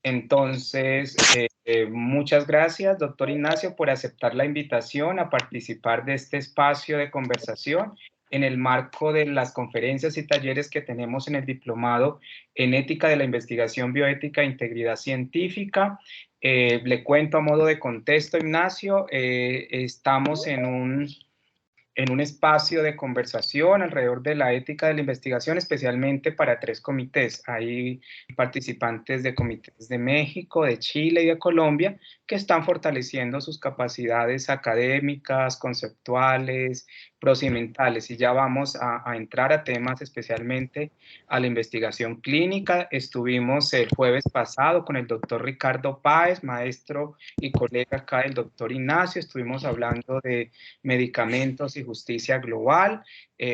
Entonces, muchas gracias, doctor Ignacio, por aceptar la invitación a participar de este espacio de conversación en el marco de las conferencias y talleres que tenemos en el Diplomado en Ética de la Investigación Bioética e Integridad Científica. Le cuento a modo de contexto, Ignacio, estamos en un espacio de conversación alrededor de la ética de la investigación, especialmente para 3 comités. Hay participantes de comités de México, de Chile y de Colombia que están fortaleciendo sus capacidades académicas, conceptuales, procedimentales, y ya vamos a entrar a temas especialmente a la investigación clínica. Estuvimos el jueves pasado con el doctor Ricardo Páez, maestro y colega acá del doctor Ignacio. Estuvimos hablando de medicamentos y justicia global.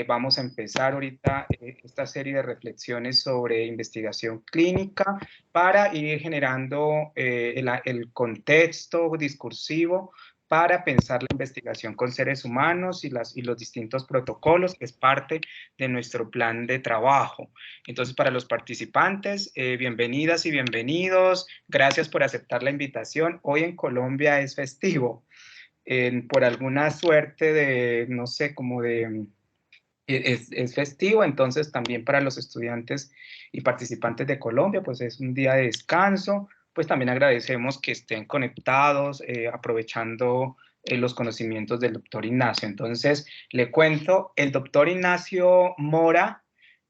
Vamos a empezar ahorita esta serie de reflexiones sobre investigación clínica para ir generando el contexto discursivo para pensar la investigación con seres humanos y los distintos protocolos, que es parte de nuestro plan de trabajo. Entonces, para los participantes, bienvenidas y bienvenidos. Gracias por aceptar la invitación. Hoy en Colombia es festivo. Por alguna suerte de, no sé, como de, es festivo, entonces también para los estudiantes y participantes de Colombia, pues es un día de descanso. Pues también agradecemos que estén conectados, aprovechando los conocimientos del doctor Ignacio. Entonces, le cuento, el doctor Ignacio Mora,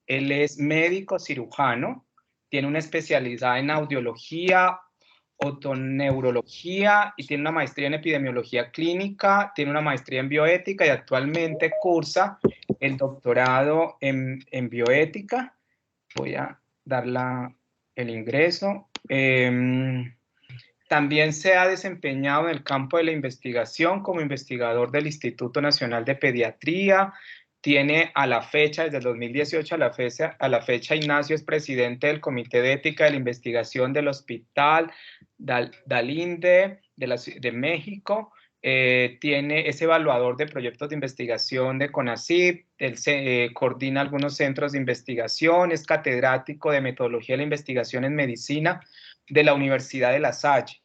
él es médico cirujano, tiene una especialidad en audiología, otoneurología, y tiene una maestría en epidemiología clínica, tiene una maestría en bioética y actualmente cursa el doctorado en bioética. Voy a dar el ingreso. También se ha desempeñado en el campo de la investigación como investigador del Instituto Nacional de Pediatría. Tiene a la fecha, desde el 2018 a la fecha, Ignacio es presidente del Comité de Ética de la Investigación del Hospital Dalinde de México. Es evaluador de proyectos de investigación de CONACYT. Él coordina algunos centros de investigación, es catedrático de metodología de la investigación en medicina de la Universidad de La Salle.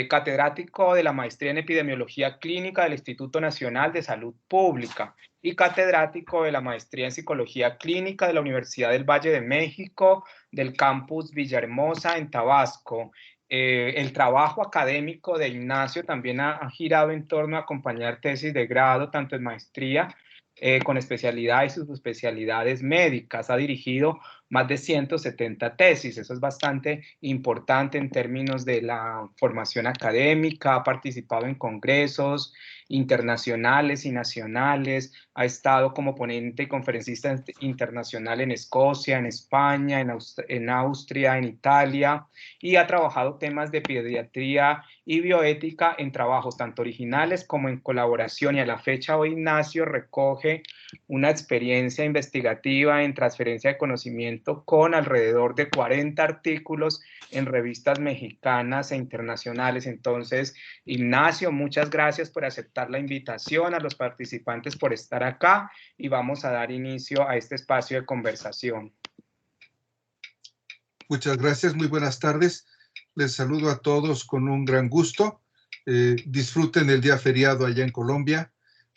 Catedrático de la maestría en epidemiología clínica del Instituto Nacional de Salud Pública y catedrático de la maestría en psicología clínica de la Universidad del Valle de México, del campus Villahermosa en Tabasco. El trabajo académico de Ignacio también ha girado en torno a acompañar tesis de grado, tanto en maestría con especialidades y subespecialidades médicas. Ha dirigido más de 170 tesis. Eso es bastante importante en términos de la formación académica. Ha participado en congresos internacionales y nacionales. Ha estado como ponente y conferencista internacional en Escocia, en España, en Austria, en Italia, y ha trabajado temas de pediatría y bioética en trabajos tanto originales como en colaboración, y a la fecha hoy Ignacio recoge una experiencia investigativa en transferencia de conocimiento con alrededor de 40 artículos en revistas mexicanas e internacionales. Entonces, Ignacio, muchas gracias por aceptar la invitación, a los participantes por estar acá, y vamos a dar inicio a este espacio de conversación. Muchas gracias, muy buenas tardes. Les saludo a todos con un gran gusto. Disfruten el día feriado allá en Colombia.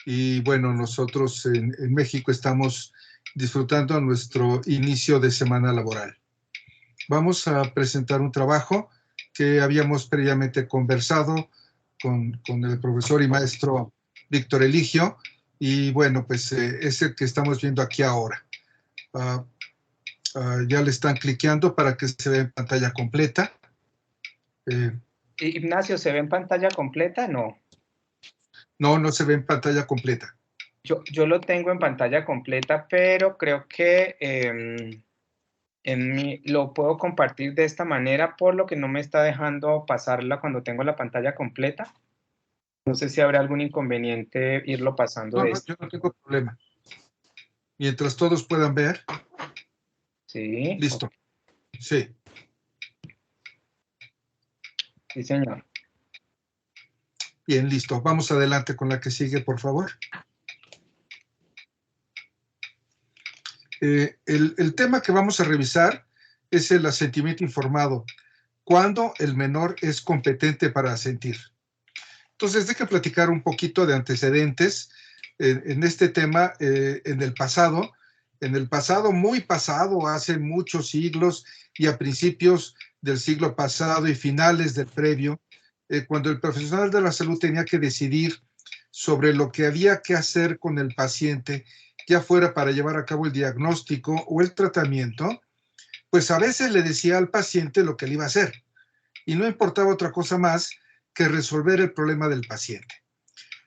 Y bueno, nosotros en México estamos disfrutando nuestro inicio de semana laboral. Vamos a presentar un trabajo que habíamos previamente conversado con el profesor y maestro Víctor Eligio, y bueno, pues es el que estamos viendo aquí ahora. Ya le están cliqueando para que se vea en pantalla completa. Ignacio, ¿se ve en pantalla completa? No. No, no se ve en pantalla completa. Yo lo tengo en pantalla completa, pero creo que lo puedo compartir de esta manera, por lo que no me está dejando pasarla cuando tengo la pantalla completa. No sé si habrá algún inconveniente irlo pasando No, de no, esto. yo no tengo problema. Mientras todos puedan ver. Sí. Listo. Sí. Sí, señor. Bien, listo. Vamos adelante con la que sigue, por favor. El tema que vamos a revisar es el asentimiento informado, cuando el menor es competente para asentir. Entonces, déjenme platicar un poquito de antecedentes en este tema en el pasado, muy pasado, hace muchos siglos y a principios del siglo pasado y finales del previo, cuando el profesional de la salud tenía que decidir sobre lo que había que hacer con el paciente, ya fuera para llevar a cabo el diagnóstico o el tratamiento, pues a veces le decía al paciente lo que le iba a hacer y no importaba otra cosa más que resolver el problema del paciente.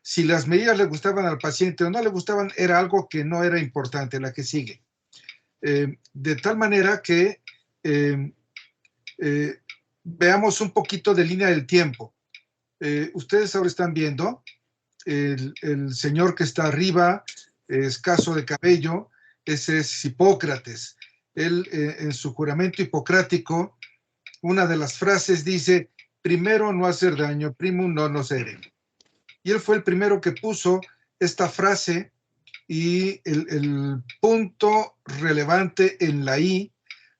Si las medidas le gustaban al paciente o no le gustaban, era algo que no era importante, la que sigue. De tal manera que veamos un poquito de línea del tiempo. Ustedes ahora están viendo el señor que está arriba, escaso de cabello, ese es Hipócrates. Él, en su juramento hipocrático, una de las frases dice: primero no hacer daño, primum non nocere. Y él fue el primero que puso esta frase y el punto relevante en la I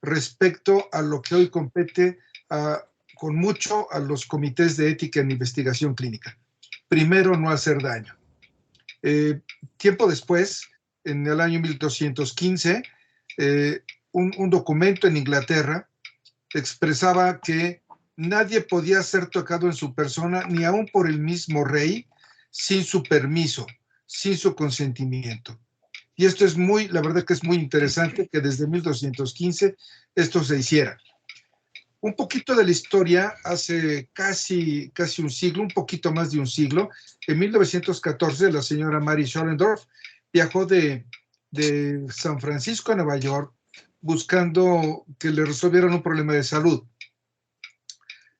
respecto a lo que hoy compete con mucho a los comités de ética en investigación clínica. Primero no hacer daño. Tiempo después, en el año 1215, un documento en Inglaterra expresaba que nadie podía ser tocado en su persona, ni aun por el mismo rey, sin su permiso, sin su consentimiento. Y esto es la verdad que es muy interesante que desde 1215 esto se hiciera. Un poquito de la historia, hace casi un siglo, un poquito más de un siglo, en 1914 la señora Mary Schoellendorf viajó de San Francisco a Nueva York buscando que le resolvieran un problema de salud.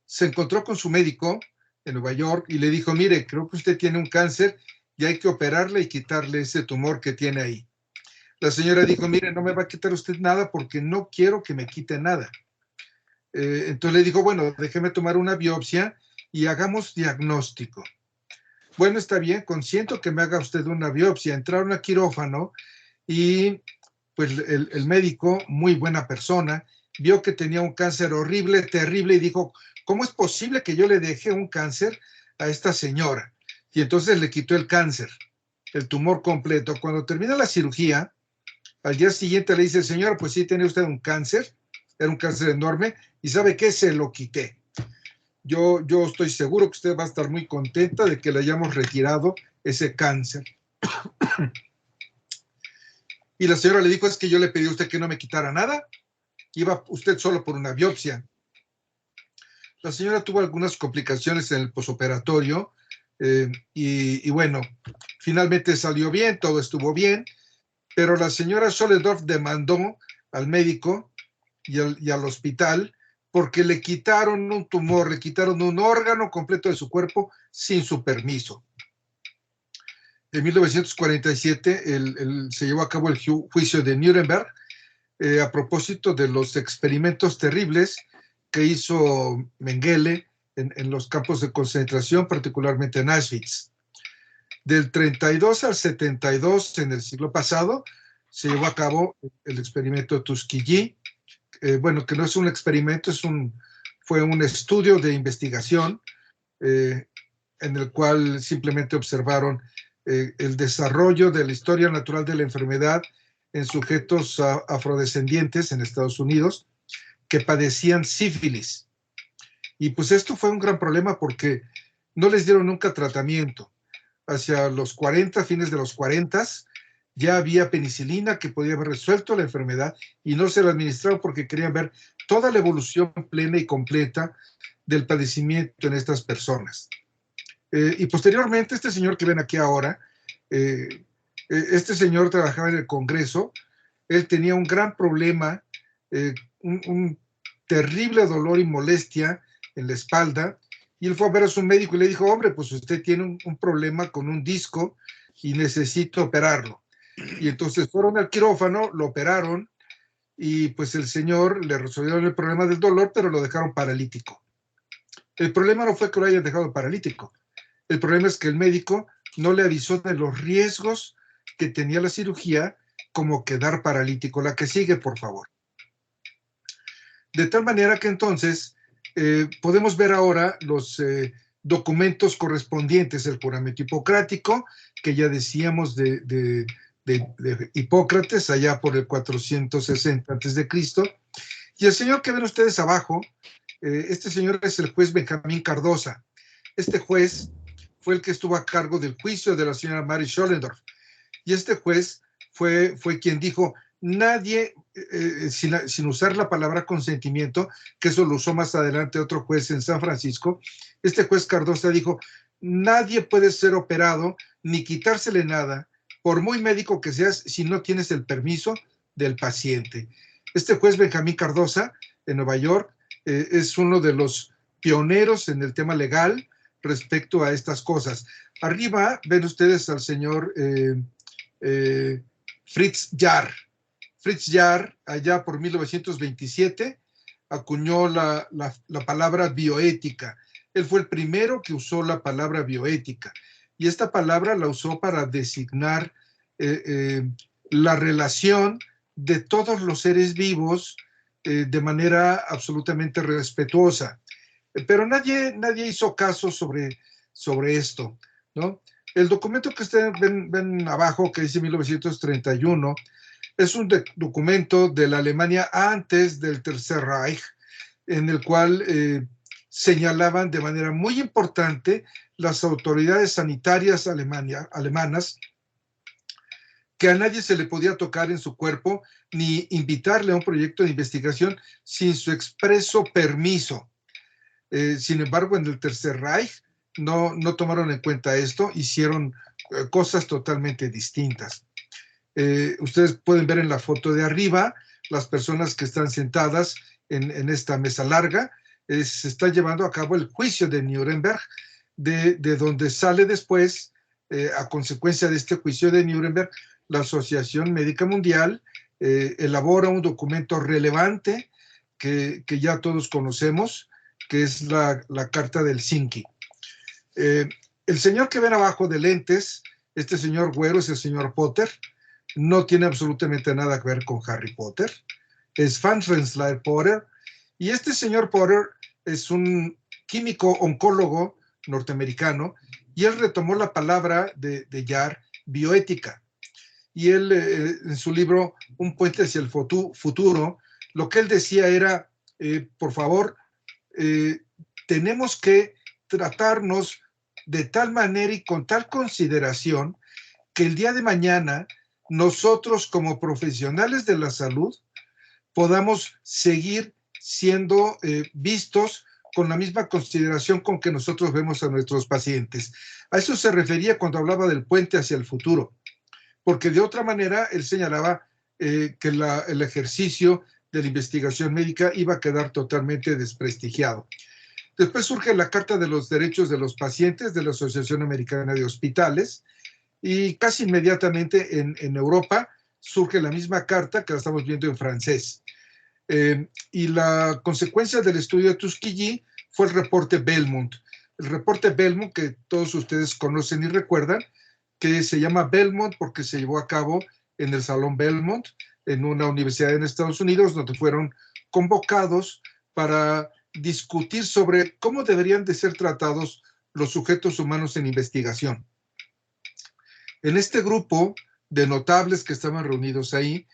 Se encontró con su médico en Nueva York y le dijo: mire, creo que usted tiene un cáncer y hay que operarle y quitarle ese tumor que tiene ahí. La señora dijo: mire, no me va a quitar usted nada porque no quiero que me quite nada. Entonces le dijo: bueno, déjeme tomar una biopsia y hagamos diagnóstico. Bueno, está bien, consiento que me haga usted una biopsia. Entraron a quirófano y pues el médico, muy buena persona, vio que tenía un cáncer horrible, terrible, y dijo: ¿cómo es posible que yo le deje un cáncer a esta señora? Y entonces le quitó el cáncer, el tumor completo. Cuando termina la cirugía, al día siguiente le dice: señora, pues sí, tiene usted un cáncer, era un cáncer enorme, y ¿sabe qué? Se lo quité. Yo estoy seguro que usted va a estar muy contenta de que le hayamos retirado ese cáncer. Y la señora le dijo: es que yo le pedí a usted que no me quitara nada, iba usted solo por una biopsia. La señora tuvo algunas complicaciones en el posoperatorio y bueno, finalmente salió bien, todo estuvo bien, pero la señora Schoellendorf demandó al médico y al hospital porque le quitaron un tumor, le quitaron un órgano completo de su cuerpo sin su permiso. En 1947 se llevó a cabo el juicio de Nuremberg a propósito de los experimentos terribles que hizo Mengele en los campos de concentración, particularmente en Auschwitz. Del 32 al 72, en el siglo pasado, se llevó a cabo el experimento Tuskegee, bueno, que no es un experimento, fue un estudio de investigación en el cual simplemente observaron el desarrollo de la historia natural de la enfermedad en sujetos afrodescendientes en Estados Unidos que padecían sífilis. Y pues esto fue un gran problema porque no les dieron nunca tratamiento. Hacia los 40, fines de los 40, ya había penicilina que podía haber resuelto la enfermedad y no se la administraron porque querían ver toda la evolución plena y completa del padecimiento en estas personas. Y posteriormente, este señor que ven aquí ahora, este señor trabajaba en el Congreso, él tenía un gran problema, un terrible dolor y molestia en la espalda, y él fue a ver a su médico y le dijo: hombre, pues usted tiene un problema con un disco y necesito operarlo. Y entonces fueron al quirófano, lo operaron, y pues el señor le resolvieron el problema del dolor, pero lo dejaron paralítico. El problema no fue que lo hayan dejado paralítico, el problema es que el médico no le avisó de los riesgos que tenía la cirugía, como quedar paralítico. La que sigue, por favor. De tal manera que entonces podemos ver ahora los documentos correspondientes, el juramento hipocrático, que ya decíamos de Hipócrates, allá por el 460 a.C., y el señor que ven ustedes abajo, este señor es el juez Benjamín Cardosa. Este juez fue el que estuvo a cargo del juicio de la señora Mary Schoellendorf, y este juez fue quien dijo, nadie, sin usar la palabra consentimiento, que eso lo usó más adelante otro juez en San Francisco, este juez Cardosa dijo, nadie puede ser operado ni quitársele nada, por muy médico que seas, si no tienes el permiso del paciente. Este juez Benjamín Cardosa, en Nueva York, es uno de los pioneros en el tema legal respecto a estas cosas. Arriba ven ustedes al señor Fritz Jarr. Fritz Jarr, allá por 1927, acuñó la palabra bioética. Él fue el primero que usó la palabra bioética. Y esta palabra la usó para designar la relación de todos los seres vivos de manera absolutamente respetuosa. Pero nadie hizo caso sobre esto, ¿no? El documento que ustedes ven abajo, que dice 1931, es un documento de la Alemania antes del Tercer Reich, en el cual señalaban de manera muy importante las autoridades sanitarias alemanas que a nadie se le podía tocar en su cuerpo ni invitarle a un proyecto de investigación sin su expreso permiso. Sin embargo, en el Tercer Reich no tomaron en cuenta esto, hicieron cosas totalmente distintas. Ustedes pueden ver en la foto de arriba las personas que están sentadas en esta mesa larga. Se está llevando a cabo el juicio de Nuremberg, de donde sale después, a consecuencia de este juicio de Nuremberg, la Asociación Médica Mundial elabora un documento relevante que ya todos conocemos, que es la Carta del Helsinki. El señor que ven abajo de lentes, este señor güero es el señor Potter, no tiene absolutamente nada que ver con Harry Potter, es Franz Rensselaer Potter, y este señor Potter es un químico oncólogo norteamericano, y él retomó la palabra de Jarr, bioética, y él en su libro Un puente hacia el futuro, lo que él decía era, por favor, tenemos que tratarnos de tal manera y con tal consideración que el día de mañana nosotros como profesionales de la salud podamos seguir siendo vistos con la misma consideración con que nosotros vemos a nuestros pacientes. A eso se refería cuando hablaba del puente hacia el futuro, porque de otra manera él señalaba que el ejercicio de la investigación médica iba a quedar totalmente desprestigiado. Después surge la Carta de los Derechos de los Pacientes de la Asociación Americana de Hospitales, y casi inmediatamente en Europa surge la misma carta que la estamos viendo en francés. Y la consecuencia del estudio de Tuskegee fue el reporte Belmont. El reporte Belmont, que todos ustedes conocen y recuerdan, que se llama Belmont porque se llevó a cabo en el Salón Belmont, en una universidad en Estados Unidos, donde fueron convocados para discutir sobre cómo deberían de ser tratados los sujetos humanos en investigación. En este grupo de notables que estaban reunidos ahí,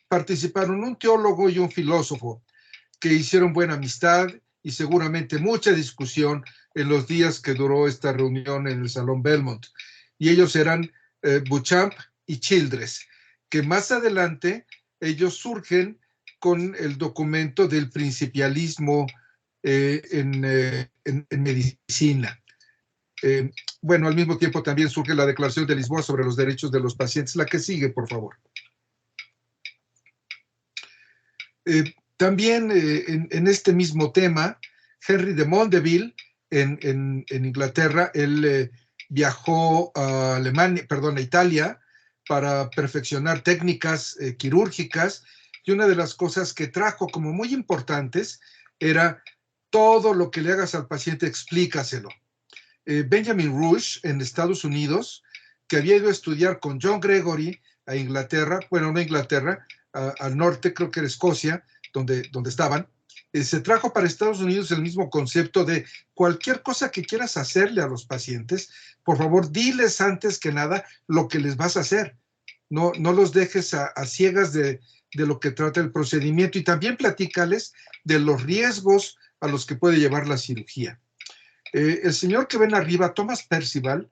participaron un teólogo y un filósofo que hicieron buena amistad y seguramente mucha discusión en los días que duró esta reunión en el Salón Belmont. Y ellos eran Beauchamp y Childress, que más adelante ellos surgen con el documento del principialismo en medicina. Bueno, al mismo tiempo también surge la Declaración de Lisboa sobre los derechos de los pacientes. La que sigue, por favor. También en este mismo tema, Henry de Mondeville, en Inglaterra, él viajó a Italia para perfeccionar técnicas quirúrgicas, y una de las cosas que trajo como muy importantes era todo lo que le hagas al paciente, explícaselo. Benjamin Rush, en Estados Unidos, que había ido a estudiar con John Gregory a Inglaterra, bueno, no a Inglaterra, al norte, creo que era Escocia, donde estaban, Se trajo para Estados Unidos el mismo concepto de cualquier cosa que quieras hacerle a los pacientes, por favor, diles antes que nada lo que les vas a hacer. No los dejes a ciegas de lo que trata el procedimiento, y también platícales de los riesgos a los que puede llevar la cirugía. El señor que ven arriba, Thomas Percival,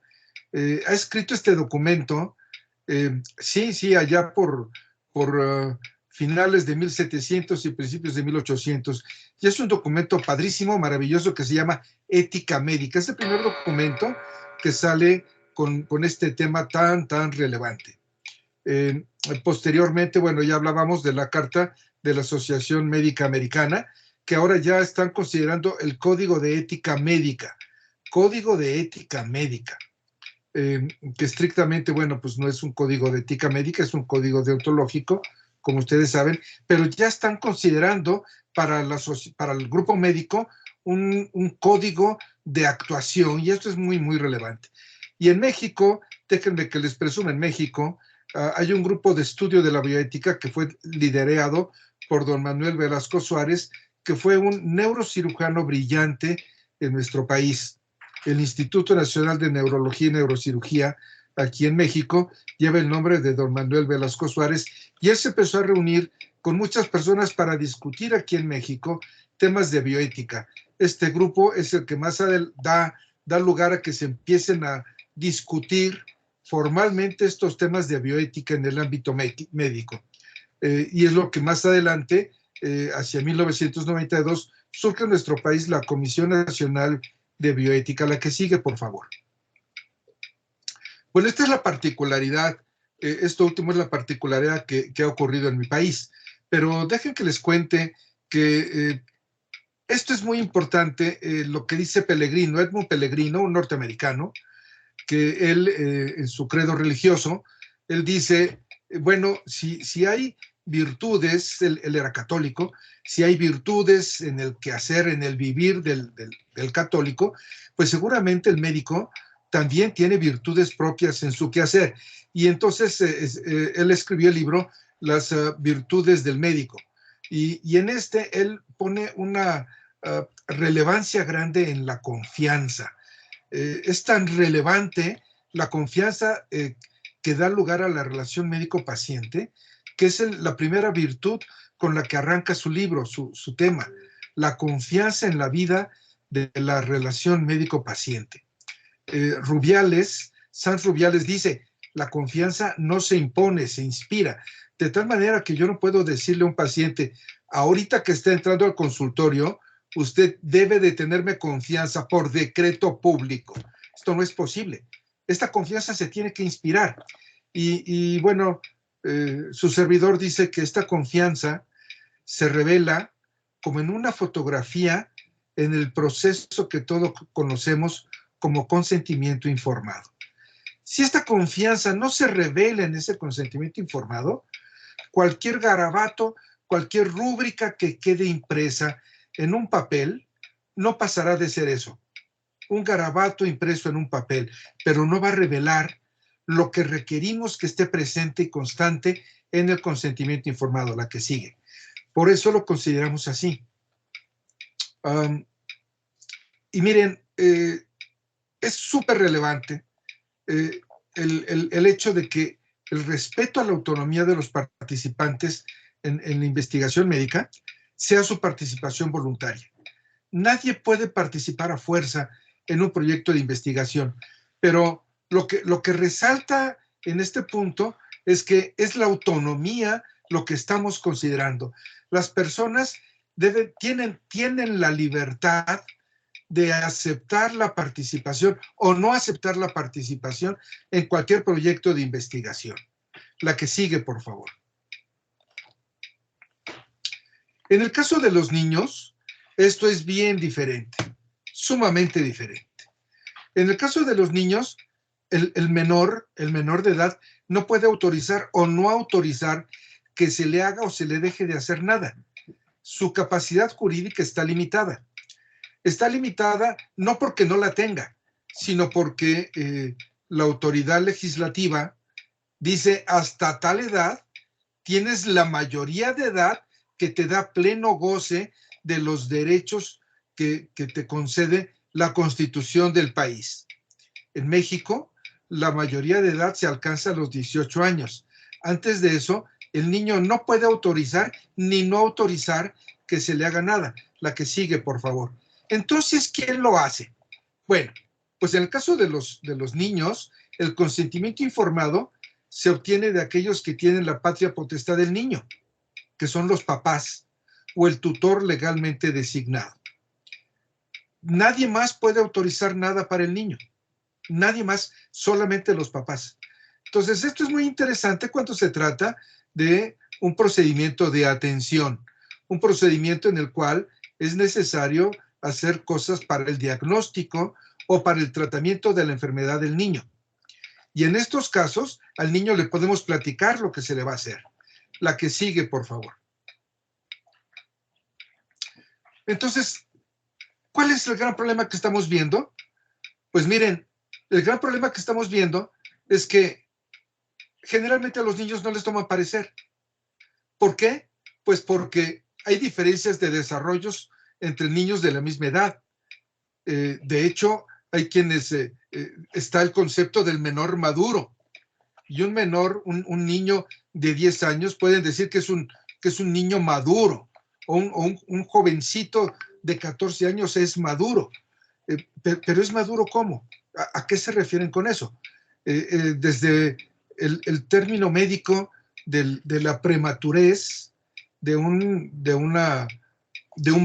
ha escrito este documento, allá por finales de 1700 y principios de 1800, y es un documento padrísimo, maravilloso, que se llama Ética Médica. Es el primer documento que sale con este tema tan relevante. Posteriormente, bueno, ya hablábamos de la Carta de la Asociación Médica Americana, que ahora ya están considerando el Código de Ética Médica. Código de Ética Médica. Que estrictamente, bueno, pues no es un código de ética médica, es un código deontológico, como ustedes saben, pero ya están considerando para el grupo médico un código de actuación, y esto es muy relevante. Y en México, déjenme que les presume, en México hay un grupo de estudio de la bioética que fue liderado por don Manuel Velasco Suárez, que fue un neurocirujano brillante en nuestro país. El Instituto Nacional de Neurología y Neurocirugía, aquí en México, lleva el nombre de don Manuel Velasco Suárez, y él se empezó a reunir con muchas personas para discutir aquí en México temas de bioética. Este grupo es el que más da lugar a que se empiecen a discutir formalmente estos temas de bioética en el ámbito médico. Y es lo que más adelante, hacia 1992, surge en nuestro país la Comisión Nacional de Bioética. La que sigue, por favor. Bueno, esta es la particularidad, esto último es la particularidad que ha ocurrido en mi país, pero dejen que les cuente que esto es muy importante, lo que dice Pellegrino, Edmund Pellegrino, un norteamericano, que él, en su credo religioso, él dice, bueno, si hay virtudes, él era católico, si hay virtudes en el quehacer, en el vivir del católico, pues seguramente el médico también tiene virtudes propias en su quehacer. Y entonces él escribió el libro Las virtudes del médico. Y en él pone una relevancia grande en la confianza. Es tan relevante la confianza que da lugar a la relación médico-paciente, que es la primera virtud con la que arranca su libro, su tema, la confianza en la vida de la relación médico-paciente. Sanz Rubiales dice, la confianza no se impone, se inspira, de tal manera que yo no puedo decirle a un paciente, ahorita que está entrando al consultorio, usted debe de tenerme confianza por decreto público. Esto no es posible. Esta confianza se tiene que inspirar. Y bueno, su servidor dice que esta confianza se revela como en una fotografía en el proceso que todos conocemos como consentimiento informado. Si esta confianza no se revela en ese consentimiento informado, cualquier garabato, cualquier rúbrica que quede impresa en un papel, no pasará de ser eso, un garabato impreso en un papel, pero no va a revelar lo que requerimos que esté presente y constante en el consentimiento informado, la que sigue. Por eso lo consideramos así. Y miren, es súper relevante el hecho de que el respeto a la autonomía de los participantes en la investigación médica sea su participación voluntaria. Nadie puede participar a fuerza en un proyecto de investigación, pero lo que resalta en este punto es que es la autonomía lo que estamos considerando. Las personas tienen la libertad de aceptar la participación o no aceptar la participación en cualquier proyecto de investigación. La que sigue, por favor. En el caso de los niños, esto es bien diferente, sumamente diferente. En el caso de los niños, el menor de edad no puede autorizar o no autorizar que se le haga o se le deje de hacer nada. Su capacidad jurídica está limitada. Está limitada no porque no la tenga, sino porque la autoridad legislativa dice hasta tal edad tienes la mayoría de edad que te da pleno goce de los derechos que te concede la Constitución del país. En México, la mayoría de edad se alcanza a los 18 años. Antes de eso, el niño no puede autorizar ni no autorizar que se le haga nada. La que sigue, por favor. Entonces, ¿quién lo hace? Bueno, pues en el caso de los niños, el consentimiento informado se obtiene de aquellos que tienen la patria potestad del niño, que son los papás o el tutor legalmente designado. Nadie más puede autorizar nada para el niño. Nadie más, solamente los papás. Entonces, esto es muy interesante cuando se trata de un procedimiento de atención, un procedimiento en el cual es necesario hacer cosas para el diagnóstico o para el tratamiento de la enfermedad del niño. Y en estos casos, al niño le podemos platicar lo que se le va a hacer. La que sigue, por favor. Entonces, ¿cuál es el gran problema que estamos viendo? Pues miren, el gran problema que estamos viendo es que generalmente a los niños no les toma parecer. ¿Por qué? Pues porque hay diferencias de desarrollos entre niños de la misma edad. De hecho, hay quienes, está el concepto del menor maduro. Y un menor, un niño de 10 años, pueden decir que es un niño maduro. O un jovencito de 14 años es maduro. Pero ¿es maduro cómo? ¿A qué se refieren con eso? Desde el término médico de la prematurez de un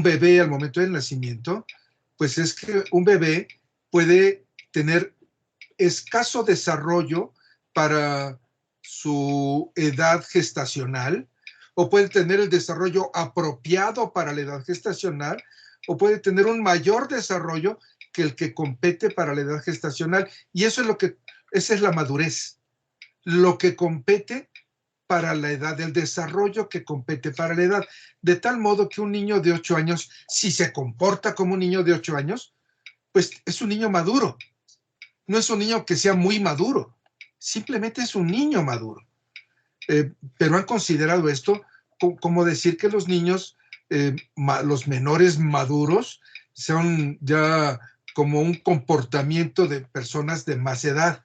bebé al momento del nacimiento, pues es que un bebé puede tener escaso desarrollo para su edad gestacional, o puede tener el desarrollo apropiado para la edad gestacional, o puede tener un mayor desarrollo que el que compete para la edad gestacional. Y eso es esa es la madurez, lo que compete para la edad, el desarrollo que compete para la edad. De tal modo que un niño de 8 años, si se comporta como un niño de 8 años, pues es un niño maduro. No es un niño que sea muy maduro, simplemente es un niño maduro. Pero han considerado esto como decir que los niños, los menores maduros, son ya como un comportamiento de personas de más edad.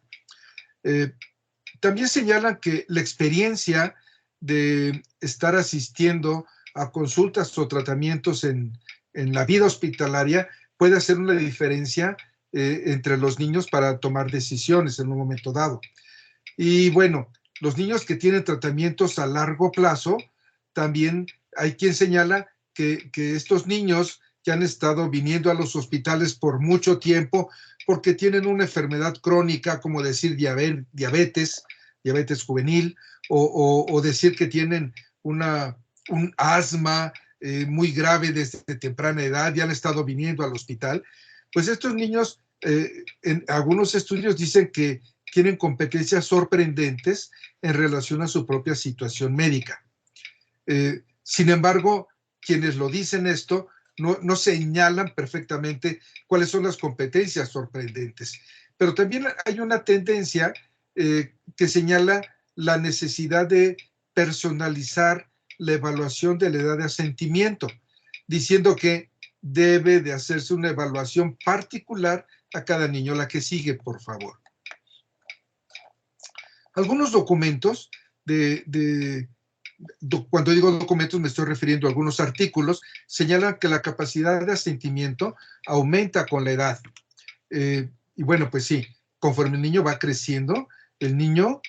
También señalan que la experiencia de estar asistiendo a consultas o tratamientos en la vida hospitalaria puede hacer una diferencia entre los niños para tomar decisiones en un momento dado. Y bueno, los niños que tienen tratamientos a largo plazo, también hay quien señala que estos niños que han estado viniendo a los hospitales por mucho tiempo porque tienen una enfermedad crónica, como decir diabetes juvenil, o decir que tienen un asma muy grave desde temprana edad y han estado viniendo al hospital, pues estos niños, en algunos estudios dicen que tienen competencias sorprendentes en relación a su propia situación médica. Sin embargo, quienes lo dicen esto no señalan perfectamente cuáles son las competencias sorprendentes. Pero también hay una tendencia que señala la necesidad de personalizar la evaluación de la edad de asentimiento, diciendo que debe de hacerse una evaluación particular a cada niño. La que sigue, por favor. Algunos documentos cuando digo documentos me estoy refiriendo a algunos artículos, señalan que la capacidad de asentimiento aumenta con la edad. Y bueno, pues sí, conforme el niño va creciendo, el niño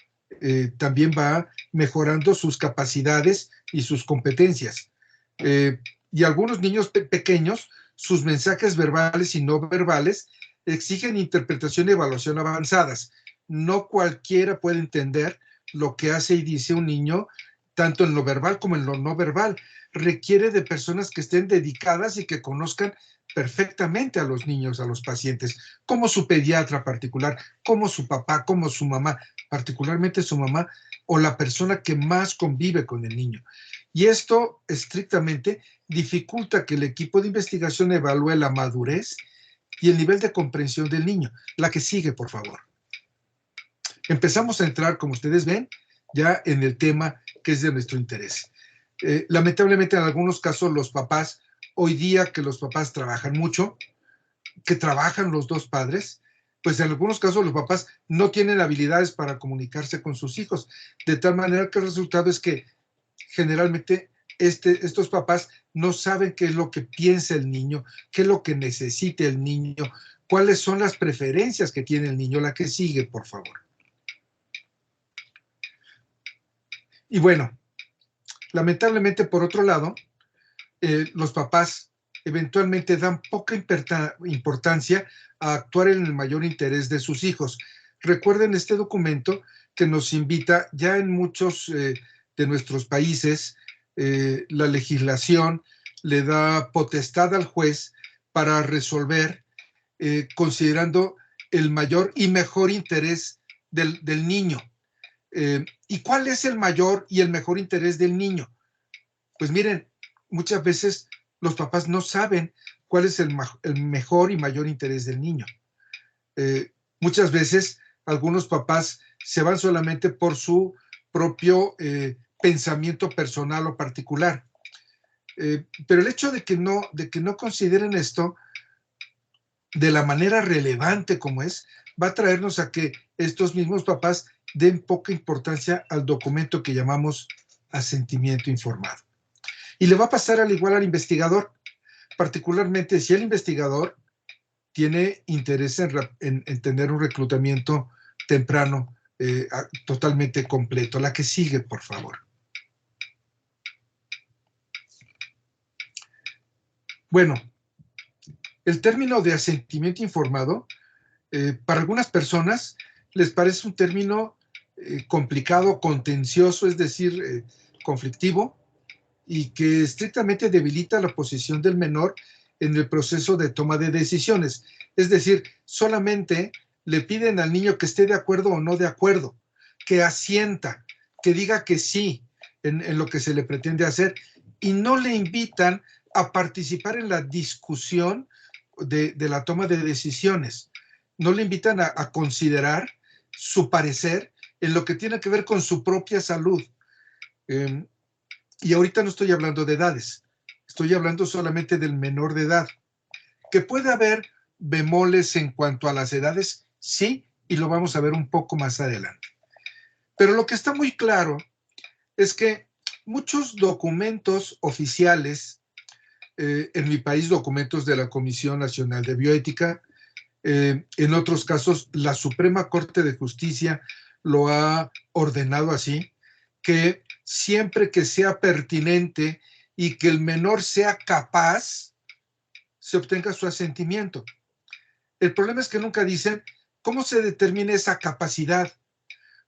también va mejorando sus capacidades y sus competencias. Y algunos niños pequeños, sus mensajes verbales y no verbales exigen interpretación y evaluación avanzadas. No cualquiera puede entender lo que hace y dice un niño, tanto en lo verbal como en lo no verbal. Requiere de personas que estén dedicadas y que conozcan perfectamente a los niños, a los pacientes, como su pediatra particular, como su papá, como su mamá, particularmente su mamá, o la persona que más convive con el niño. Y esto estrictamente dificulta que el equipo de investigación evalúe la madurez y el nivel de comprensión del niño. La que sigue, por favor. Empezamos a entrar, como ustedes ven, ya en el tema que es de nuestro interés. Lamentablemente, en algunos casos, los papás hoy día que los papás trabajan mucho, que trabajan los dos padres, pues en algunos casos los papás no tienen habilidades para comunicarse con sus hijos, de tal manera que el resultado es que generalmente estos papás no saben qué es lo que piensa el niño, qué es lo que necesita el niño, cuáles son las preferencias que tiene el niño. La que sigue, por favor. Y bueno, lamentablemente, por otro lado, los papás eventualmente dan poca importancia a actuar en el mayor interés de sus hijos. Recuerden este documento que nos invita, ya en muchos de nuestros países, la legislación le da potestad al juez para resolver considerando el mayor y mejor interés del niño. ¿Y cuál es el mayor y el mejor interés del niño? Pues miren, muchas veces los papás no saben cuál es el mejor y mayor interés del niño. Muchas veces algunos papás se van solamente por su propio pensamiento personal o particular. Pero el hecho de que no consideren esto de la manera relevante como es, va a traernos a que estos mismos papás den poca importancia al documento que llamamos asentimiento informado. Y le va a pasar al igual al investigador, particularmente si el investigador tiene interés en tener un reclutamiento temprano totalmente completo. La que sigue, por favor. Bueno, el término de asentimiento informado, para algunas personas les parece un término complicado, contencioso, es decir, conflictivo, y que estrictamente debilita la posición del menor en el proceso de toma de decisiones. Es decir, solamente le piden al niño que esté de acuerdo o no de acuerdo, que asienta, que diga que sí en lo que se le pretende hacer, y no le invitan a participar en la discusión de la toma de decisiones. No le invitan a considerar su parecer en lo que tiene que ver con su propia salud. Y ahorita no estoy hablando de edades, estoy hablando solamente del menor de edad. Que puede haber bemoles en cuanto a las edades, sí, y lo vamos a ver un poco más adelante. Pero lo que está muy claro es que muchos documentos oficiales, en mi país documentos de la Comisión Nacional de Bioética, en otros casos la Suprema Corte de Justicia lo ha ordenado así, que siempre que sea pertinente y que el menor sea capaz, se obtenga su asentimiento. El problema es que nunca dicen cómo se determina esa capacidad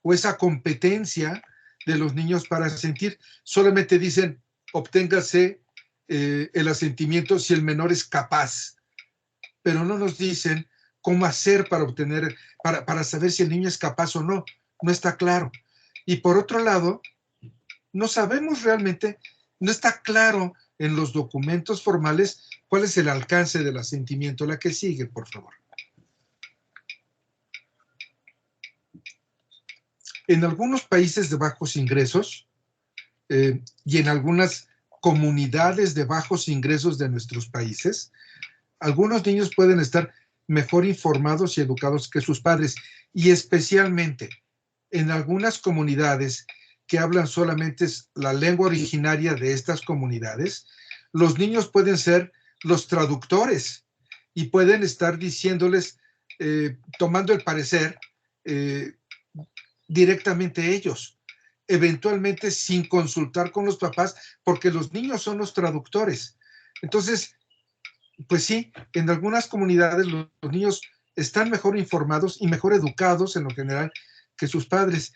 o esa competencia de los niños para asentir. Solamente dicen, obténgase el asentimiento si el menor es capaz, pero no nos dicen cómo hacer para obtener, para saber si el niño es capaz o no. No está claro. Y por otro lado, no sabemos realmente, no está claro en los documentos formales cuál es el alcance del asentimiento. La que sigue, por favor. En algunos países de bajos ingresos y en algunas comunidades de bajos ingresos de nuestros países, algunos niños pueden estar mejor informados y educados que sus padres, y especialmente en algunas comunidades que hablan solamente la lengua originaria de estas comunidades, los niños pueden ser los traductores y pueden estar diciéndoles, tomando el parecer directamente ellos, eventualmente sin consultar con los papás, porque los niños son los traductores. Entonces, pues sí, en algunas comunidades los niños están mejor informados y mejor educados en lo general que sus padres.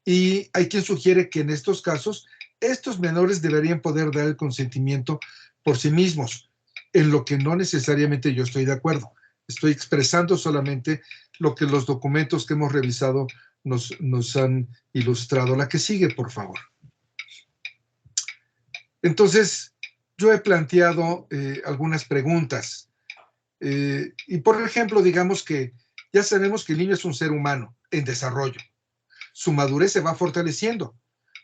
Y hay quien sugiere que en estos casos, estos menores deberían poder dar el consentimiento por sí mismos, en lo que no necesariamente yo estoy de acuerdo. Estoy expresando solamente lo que los documentos que hemos revisado nos han ilustrado. La que sigue, por favor. Entonces, yo he planteado algunas preguntas. Y por ejemplo, digamos que ya sabemos que el niño es un ser humano en desarrollo. Su madurez se va fortaleciendo.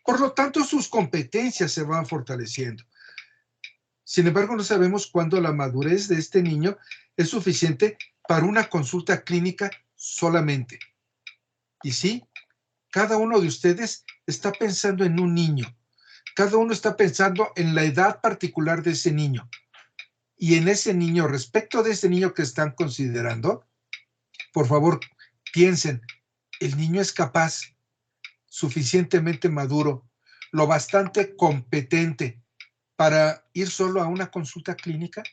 Por lo tanto, sus competencias se van fortaleciendo. Sin embargo, no sabemos cuándo la madurez de este niño es suficiente para una consulta clínica solamente. Y sí, cada uno de ustedes está pensando en un niño. Cada uno está pensando en la edad particular de ese niño. Y en ese niño, respecto de ese niño que están considerando, por favor, piensen, el niño es capaz, suficientemente maduro, lo bastante competente para ir solo a una consulta clínica.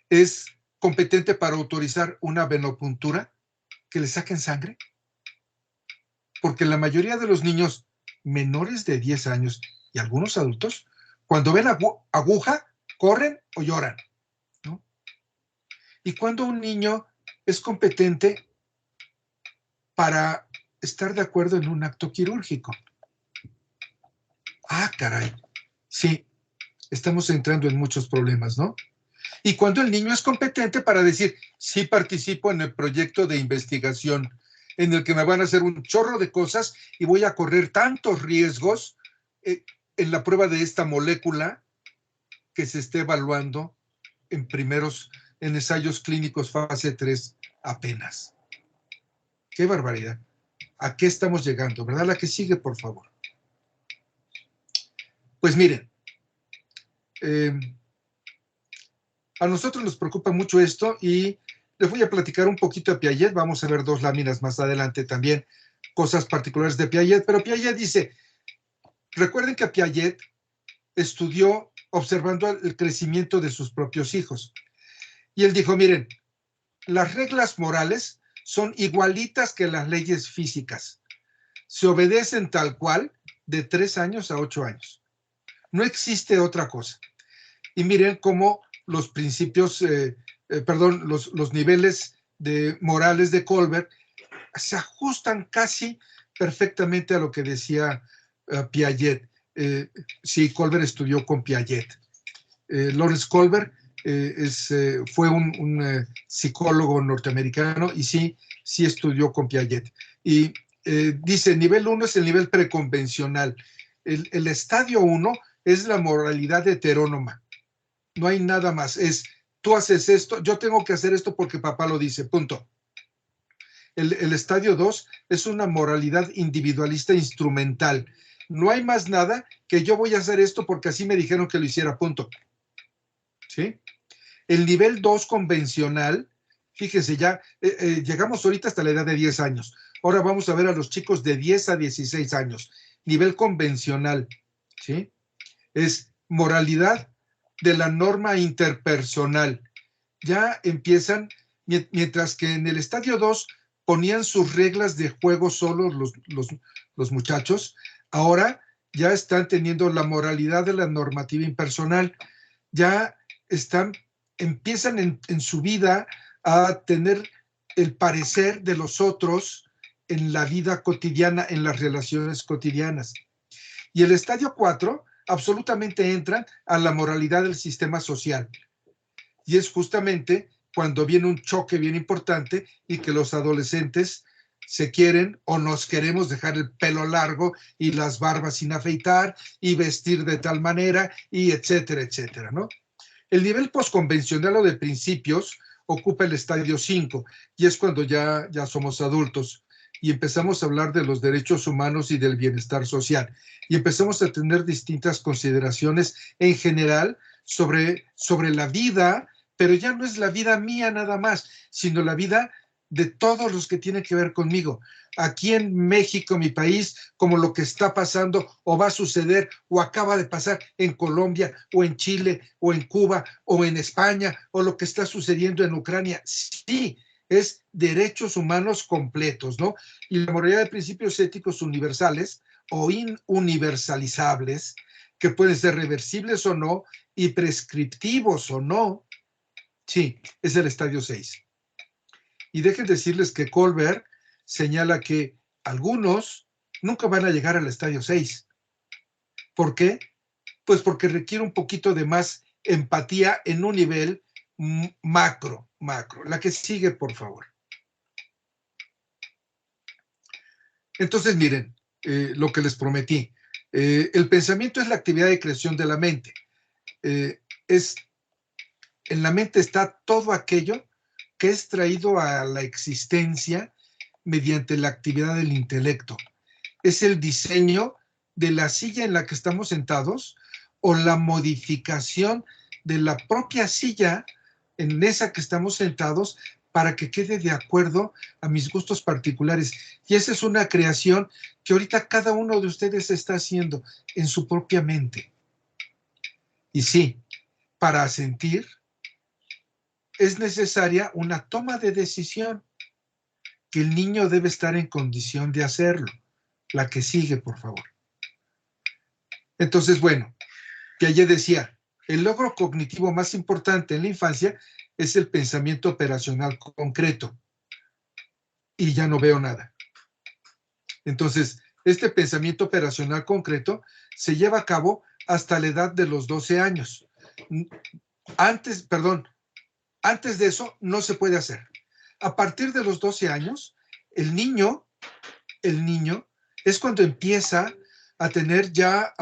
¿Es competente para autorizar una venopuntura, que le saquen sangre? Porque la mayoría de los niños menores de 10 años y algunos adultos, cuando ven aguja, corren o lloran, ¿no? Y cuando un niño es competente para estar de acuerdo en un acto quirúrgico. Ah, caray. Sí, estamos entrando en muchos problemas, ¿no? Y cuando el niño es competente para decir, sí participo en el proyecto de investigación en el que me van a hacer un chorro de cosas y voy a correr tantos riesgos en la prueba de esta molécula que se esté evaluando en ensayos clínicos fase 3 apenas. ¡Qué barbaridad! ¿A qué estamos llegando? ¿Verdad? La que sigue, por favor. Pues miren, a nosotros nos preocupa mucho esto y les voy a platicar un poquito de Piaget. Vamos a ver 2 láminas más adelante también, cosas particulares de Piaget. Pero Piaget dice, recuerden que Piaget estudió observando el crecimiento de sus propios hijos. Y él dijo, miren, las reglas morales son igualitas que las leyes físicas. Se obedecen tal cual de 3 años a 8 años. No existe otra cosa. Y miren cómo los principios, los niveles morales de Kohlberg se ajustan casi perfectamente a lo que decía Piaget. Sí, Kohlberg estudió con Piaget. Lawrence Kohlberg fue un psicólogo norteamericano y sí estudió con Piaget. Y dice, nivel 1 es el nivel preconvencional. El estadio 1 es la moralidad heterónoma. No hay nada más. Es, tú haces esto, yo tengo que hacer esto porque papá lo dice, punto. El estadio 2 es una moralidad individualista instrumental. No hay más nada que yo voy a hacer esto porque así me dijeron que lo hiciera, punto. ¿Sí? El nivel 2 convencional, fíjense, ya llegamos ahorita hasta la edad de 10 años. Ahora vamos a ver a los chicos de 10 a 16 años. Nivel convencional, ¿sí? Es moralidad de la norma interpersonal. Ya empiezan, mientras que en el estadio 2 ponían sus reglas de juego solo los muchachos, ahora ya están teniendo la moralidad de la normativa impersonal. Ya empiezan en su vida a tener el parecer de los otros en la vida cotidiana, en las relaciones cotidianas. Y el estadio 4 absolutamente entra a la moralidad del sistema social. Y es justamente cuando viene un choque bien importante y que los adolescentes se quieren o nos queremos dejar el pelo largo y las barbas sin afeitar y vestir de tal manera y etcétera, etcétera, ¿no? El nivel postconvencional o de principios ocupa el estadio 5 y es cuando ya somos adultos y empezamos a hablar de los derechos humanos y del bienestar social y empezamos a tener distintas consideraciones en general sobre la vida, pero ya no es la vida mía nada más, sino la vida de todos los que tienen que ver conmigo. Aquí en México, mi país, como lo que está pasando o va a suceder o acaba de pasar en Colombia o en Chile o en Cuba o en España o lo que está sucediendo en Ucrania. Sí, es derechos humanos completos, ¿no? Y la moralidad de principios éticos universales o inuniversalizables, que pueden ser reversibles o no y prescriptivos o no. Sí, es el estadio 6. Y dejen decirles que Kohlberg señala que algunos nunca van a llegar al estadio 6. ¿Por qué? Pues porque requiere un poquito de más empatía en un nivel macro. La que sigue, por favor. Entonces, miren, lo que les prometí. El pensamiento es la actividad de creación de la mente. en la mente está todo aquello que es traído a la existencia mediante la actividad del intelecto. Es el diseño de la silla en la que estamos sentados o la modificación de la propia silla en esa que estamos sentados para que quede de acuerdo a mis gustos particulares. Y esa es una creación que ahorita cada uno de ustedes está haciendo en su propia mente. Y sí, para sentir es necesaria una toma de decisión que el niño debe estar en condición de hacerlo. La que sigue, por favor. Entonces, bueno, Piaget decía, el logro cognitivo más importante en la infancia es el pensamiento operacional concreto. Y ya no veo nada. Entonces, este pensamiento operacional concreto se lleva a cabo hasta la edad de los 12 años. Antes de eso no se puede hacer. A partir de los 12 años, el niño es cuando empieza a tener ya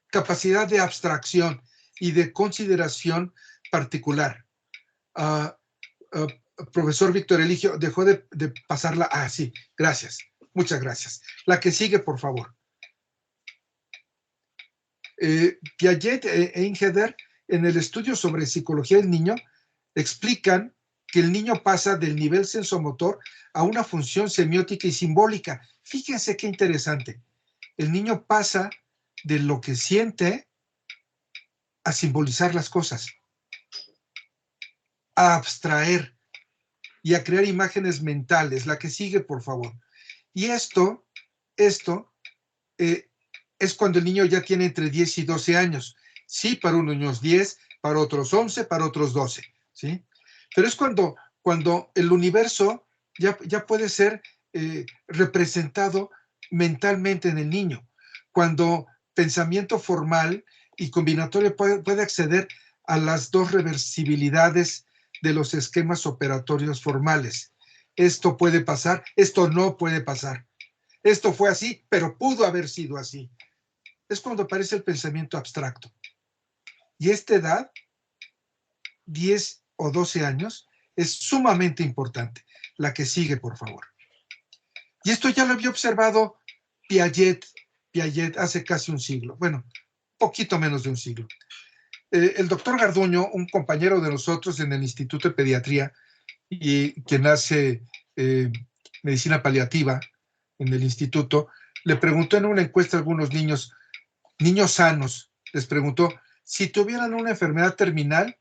capacidad de abstracción y de consideración particular. Profesor Víctor Eligio, dejó de pasarla. Ah, sí, gracias. Muchas gracias. La que sigue, por favor. Piaget e Inheder, en el estudio sobre psicología del niño, explican que el niño pasa del nivel sensomotor a una función semiótica y simbólica. Fíjense qué interesante. El niño pasa de lo que siente a simbolizar las cosas, a abstraer y a crear imágenes mentales. La que sigue, por favor. Y esto es cuando el niño ya tiene entre 10 y 12 años. Sí, para unos 10, para otros 11, para otros 12. ¿Sí? Pero es cuando el universo ya puede ser representado mentalmente en el niño. Cuando pensamiento formal y combinatorio puede acceder a las dos reversibilidades de los esquemas operatorios formales. Esto puede pasar, esto no puede pasar. Esto fue así, pero pudo haber sido así. Es cuando aparece el pensamiento abstracto. Y esta edad, 10 o 12 años, es sumamente importante. La que sigue, por favor. Y esto ya lo había observado Piaget hace casi un siglo. Bueno, poquito menos de un siglo. El doctor Garduño, un compañero de nosotros en el Instituto de Pediatría, y quien hace medicina paliativa en el instituto, le preguntó en una encuesta a algunos niños sanos, les preguntó, si tuvieran una enfermedad terminal,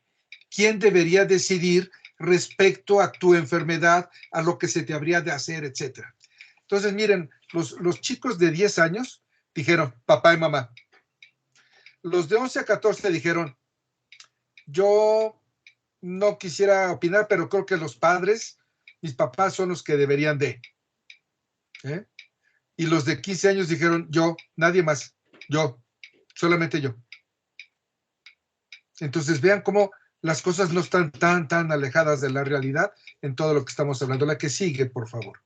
¿quién debería decidir respecto a tu enfermedad, a lo que se te habría de hacer, etcétera? Entonces, miren, los chicos de 10 años dijeron, papá y mamá. Los de 11 a 14 dijeron, yo no quisiera opinar, pero creo que los padres, mis papás son los que deberían de. Y los de 15 años dijeron, yo, nadie más, yo, solamente yo. Entonces vean cómo las cosas no están tan alejadas de la realidad en todo lo que estamos hablando. La que sigue, por favor.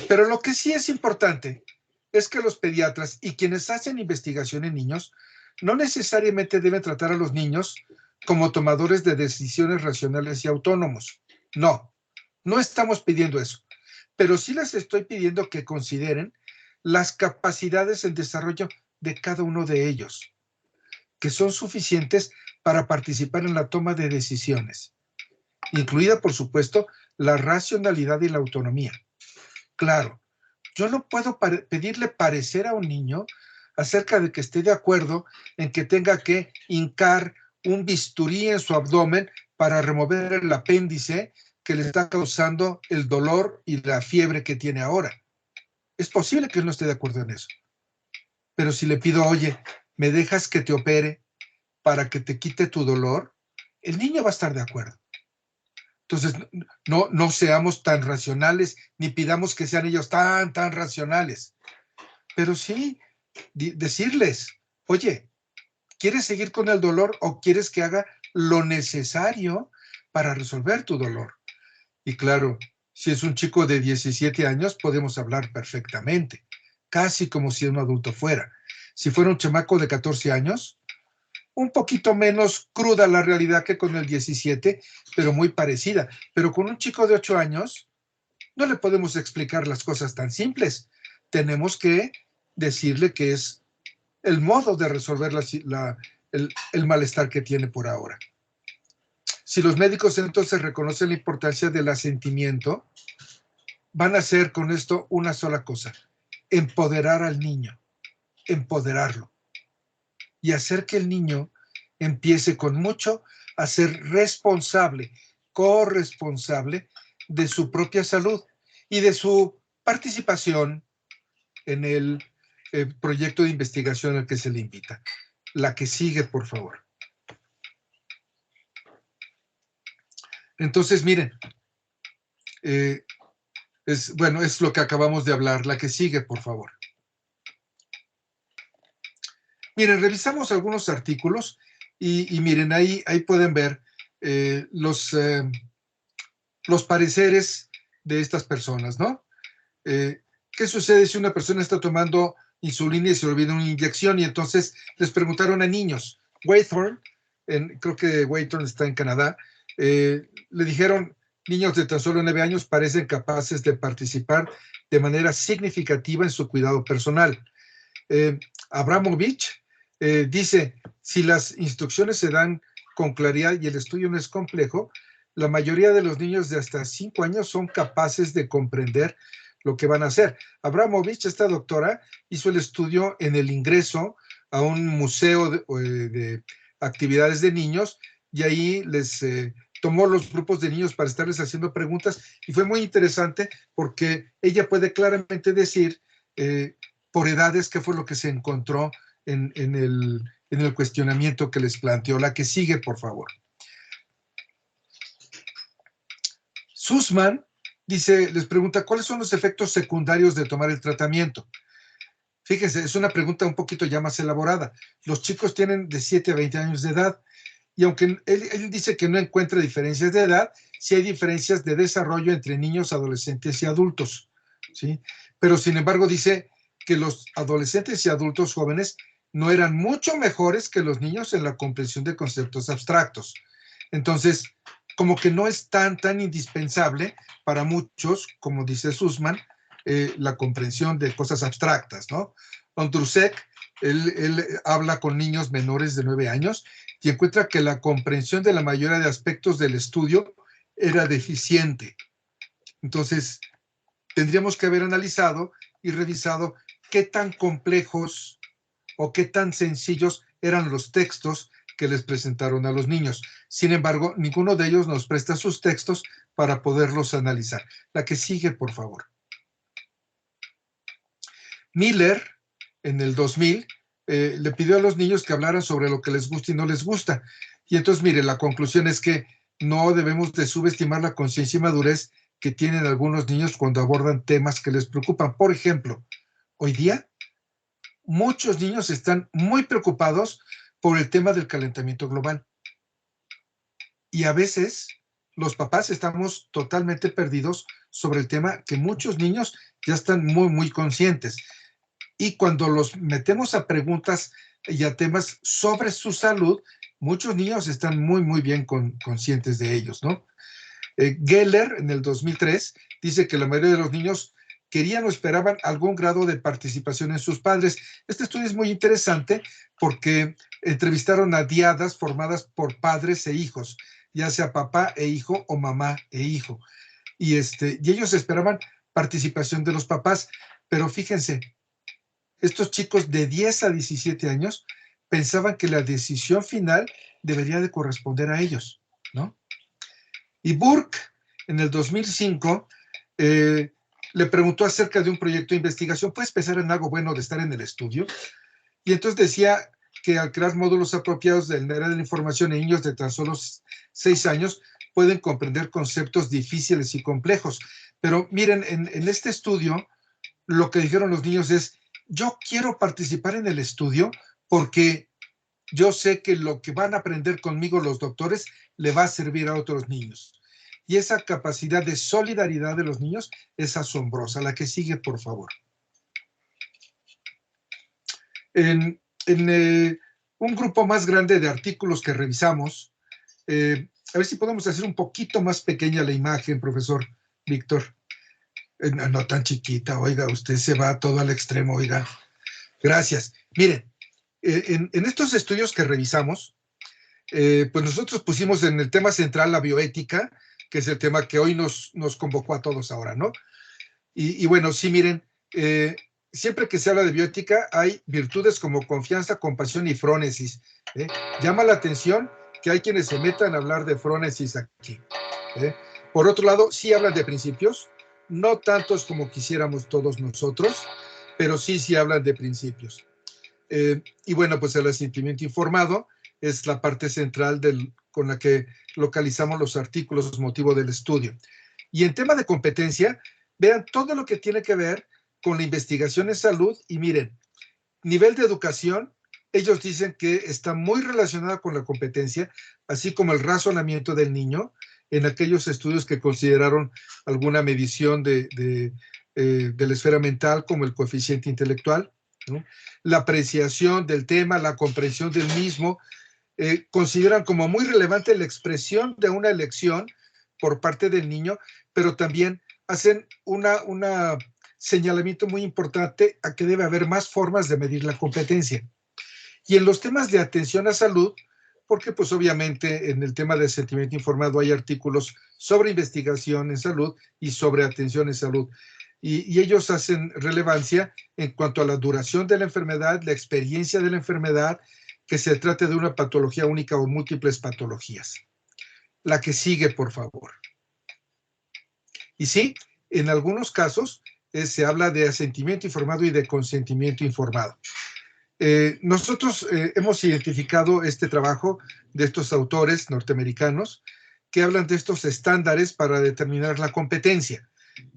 Pero lo que sí es importante es que los pediatras y quienes hacen investigación en niños no necesariamente deben tratar a los niños como tomadores de decisiones racionales y autónomos. No estamos pidiendo eso. Pero sí les estoy pidiendo que consideren las capacidades en desarrollo de cada uno de ellos, que son suficientes para participar en la toma de decisiones, incluida, por supuesto, la racionalidad y la autonomía. Claro, yo no puedo pedirle parecer a un niño acerca de que esté de acuerdo en que tenga que hincar un bisturí en su abdomen para remover el apéndice que le está causando el dolor y la fiebre que tiene ahora. Es posible que él no esté de acuerdo en eso. Pero si le pido, oye, ¿me dejas que te opere para que te quite tu dolor? El niño va a estar de acuerdo. Entonces, no seamos tan racionales, ni pidamos que sean ellos tan racionales. Pero sí, decirles, oye, ¿quieres seguir con el dolor o quieres que haga lo necesario para resolver tu dolor? Y claro, si es un chico de 17 años, podemos hablar perfectamente, casi como si un adulto fuera. Si fuera un chamaco de 14 años, un poquito menos cruda la realidad que con el 17, pero muy parecida. Pero con un chico de 8 años no le podemos explicar las cosas tan simples. Tenemos que decirle que es el modo de resolver el malestar que tiene por ahora. Si los médicos entonces reconocen la importancia del asentimiento, van a hacer con esto una sola cosa: empoderar al niño, empoderarlo y hacer que el niño empiece con mucho a ser responsable, corresponsable de su propia salud y de su participación en el proyecto de investigación al que se le invita. La que sigue, por favor. Entonces, miren, es lo que acabamos de hablar. La que sigue, por favor. Miren, revisamos algunos artículos y miren, ahí pueden ver los pareceres de estas personas, ¿no? ¿Qué sucede si una persona está tomando insulina y se olvida una inyección? Y entonces les preguntaron a niños. Waythorn, creo que Waythorn está en Canadá, le dijeron: niños de tan solo 9 años parecen capaces de participar de manera significativa en su cuidado personal. Abramovich dice: si las instrucciones se dan con claridad y el estudio no es complejo, la mayoría de los niños de hasta 5 años son capaces de comprender lo que van a hacer. Abramovich, esta doctora, hizo el estudio en el ingreso a un museo de actividades de niños, y ahí les tomó los grupos de niños para estarles haciendo preguntas, y fue muy interesante porque ella puede claramente decir por edades qué fue lo que se encontró en el cuestionamiento que les planteó. La que sigue, por favor. Sussman dice, les pregunta: ¿cuáles son los efectos secundarios de tomar el tratamiento? Fíjense, es una pregunta un poquito ya más elaborada. Los chicos tienen de 7 a 20 años de edad, y aunque él dice que no encuentra diferencias de edad, sí hay diferencias de desarrollo entre niños, adolescentes y adultos, ¿sí? Pero sin embargo dice que los adolescentes y adultos jóvenes no eran mucho mejores que los niños en la comprensión de conceptos abstractos. Entonces, como que no es tan indispensable para muchos, como dice Sussman, la comprensión de cosas abstractas, ¿no? Ondrusek, él habla con niños menores de 9 años y encuentra que la comprensión de la mayoría de aspectos del estudio era deficiente. Entonces, tendríamos que haber analizado y revisado qué tan complejos o qué tan sencillos eran los textos que les presentaron a los niños. Sin embargo, ninguno de ellos nos presta sus textos para poderlos analizar. La que sigue, por favor. Miller, en el 2000, le pidió a los niños que hablaran sobre lo que les gusta y no les gusta. Y entonces, mire, la conclusión es que no debemos de subestimar la conciencia y madurez que tienen algunos niños cuando abordan temas que les preocupan. Por ejemplo, hoy día muchos niños están muy preocupados por el tema del calentamiento global. Y a veces los papás estamos totalmente perdidos sobre el tema que muchos niños ya están muy conscientes. Y cuando los metemos a preguntas y a temas sobre su salud, muchos niños están muy bien conscientes de ellos, ¿no? Geller, en el 2003, dice que la mayoría de los niños querían o esperaban algún grado de participación en sus padres. Este estudio es muy interesante porque entrevistaron a diadas formadas por padres e hijos, ya sea papá e hijo o mamá e hijo. Y ellos esperaban participación de los papás, pero fíjense, estos chicos de 10 a 17 años pensaban que la decisión final debería de corresponder a ellos, ¿no? Y Burke, en el 2005, le preguntó acerca de un proyecto de investigación: ¿puedes pensar en algo bueno de estar en el estudio? Y entonces decía que al crear módulos apropiados del área de la información en niños de tan solo 6 años, pueden comprender conceptos difíciles y complejos. Pero miren, en este estudio, lo que dijeron los niños es: yo quiero participar en el estudio porque yo sé que lo que van a aprender conmigo los doctores le va a servir a otros niños. Y esa capacidad de solidaridad de los niños es asombrosa. La que sigue, por favor. En un grupo más grande de artículos que revisamos. A ver si podemos hacer un poquito más pequeña la imagen, profesor Víctor. No tan chiquita, oiga, usted se va todo al extremo, oiga. Gracias. Miren, en estos estudios que revisamos, pues nosotros pusimos en el tema central la bioética, que es el tema que hoy nos convocó a todos ahora, ¿no? Y bueno, sí, miren, siempre que se habla de bioética hay virtudes como confianza, compasión y frónesis. Llama la atención que hay quienes se metan a hablar de frónesis aquí. Por otro lado, sí hablan de principios, no tantos como quisiéramos todos nosotros, pero sí hablan de principios. Y bueno, pues el asentimiento informado es la parte central con la que localizamos los artículos motivo del estudio. Y en tema de competencia, vean todo lo que tiene que ver con la investigación en salud y miren, nivel de educación, ellos dicen que está muy relacionada con la competencia, así como el razonamiento del niño en aquellos estudios que consideraron alguna medición de la esfera mental como el coeficiente intelectual, ¿no? La apreciación del tema, la comprensión del mismo, consideran como muy relevante la expresión de una elección por parte del niño, pero también hacen un señalamiento muy importante a que debe haber más formas de medir la competencia. Y en los temas de atención a salud, porque pues obviamente en el tema de sentimiento informado hay artículos sobre investigación en salud y sobre atención en salud. Y ellos hacen relevancia en cuanto a la duración de la enfermedad, la experiencia de la enfermedad, que se trate de una patología única o múltiples patologías. La que sigue, por favor. Y sí, en algunos casos se habla de asentimiento informado y de consentimiento informado. Nosotros hemos identificado este trabajo de estos autores norteamericanos que hablan de estos estándares para determinar la competencia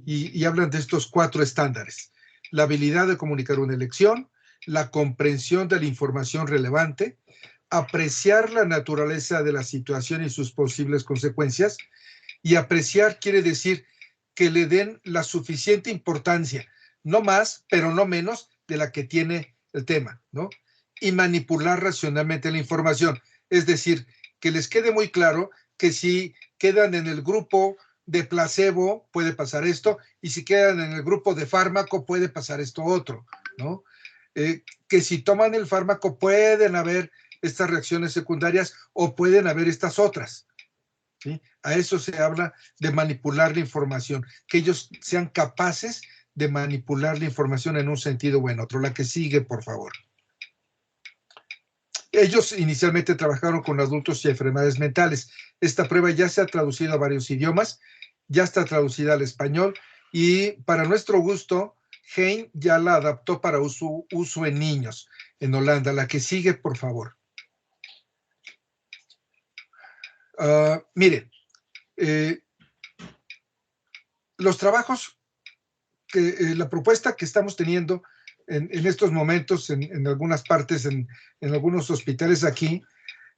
y hablan de estos 4 estándares. La habilidad de comunicar una elección, la comprensión de la información relevante, apreciar la naturaleza de la situación y sus posibles consecuencias, y apreciar quiere decir que le den la suficiente importancia, no más, pero no menos de la que tiene el tema, ¿no? Y manipular racionalmente la información, es decir, que les quede muy claro que si quedan en el grupo de placebo puede pasar esto, y si quedan en el grupo de fármaco puede pasar esto otro, ¿no? Que si toman el fármaco pueden haber estas reacciones secundarias o pueden haber estas otras, ¿sí? A eso se habla de manipular la información, que ellos sean capaces de manipular la información en un sentido o en otro. La que sigue, por favor. Ellos inicialmente trabajaron con adultos y enfermedades mentales. Esta prueba ya se ha traducido a varios idiomas, ya está traducida al español y para nuestro gusto, Hein ya la adaptó para uso en niños en Holanda. La que sigue, por favor. Miren, los trabajos, la propuesta que estamos teniendo en estos momentos en algunas partes, en algunos hospitales aquí,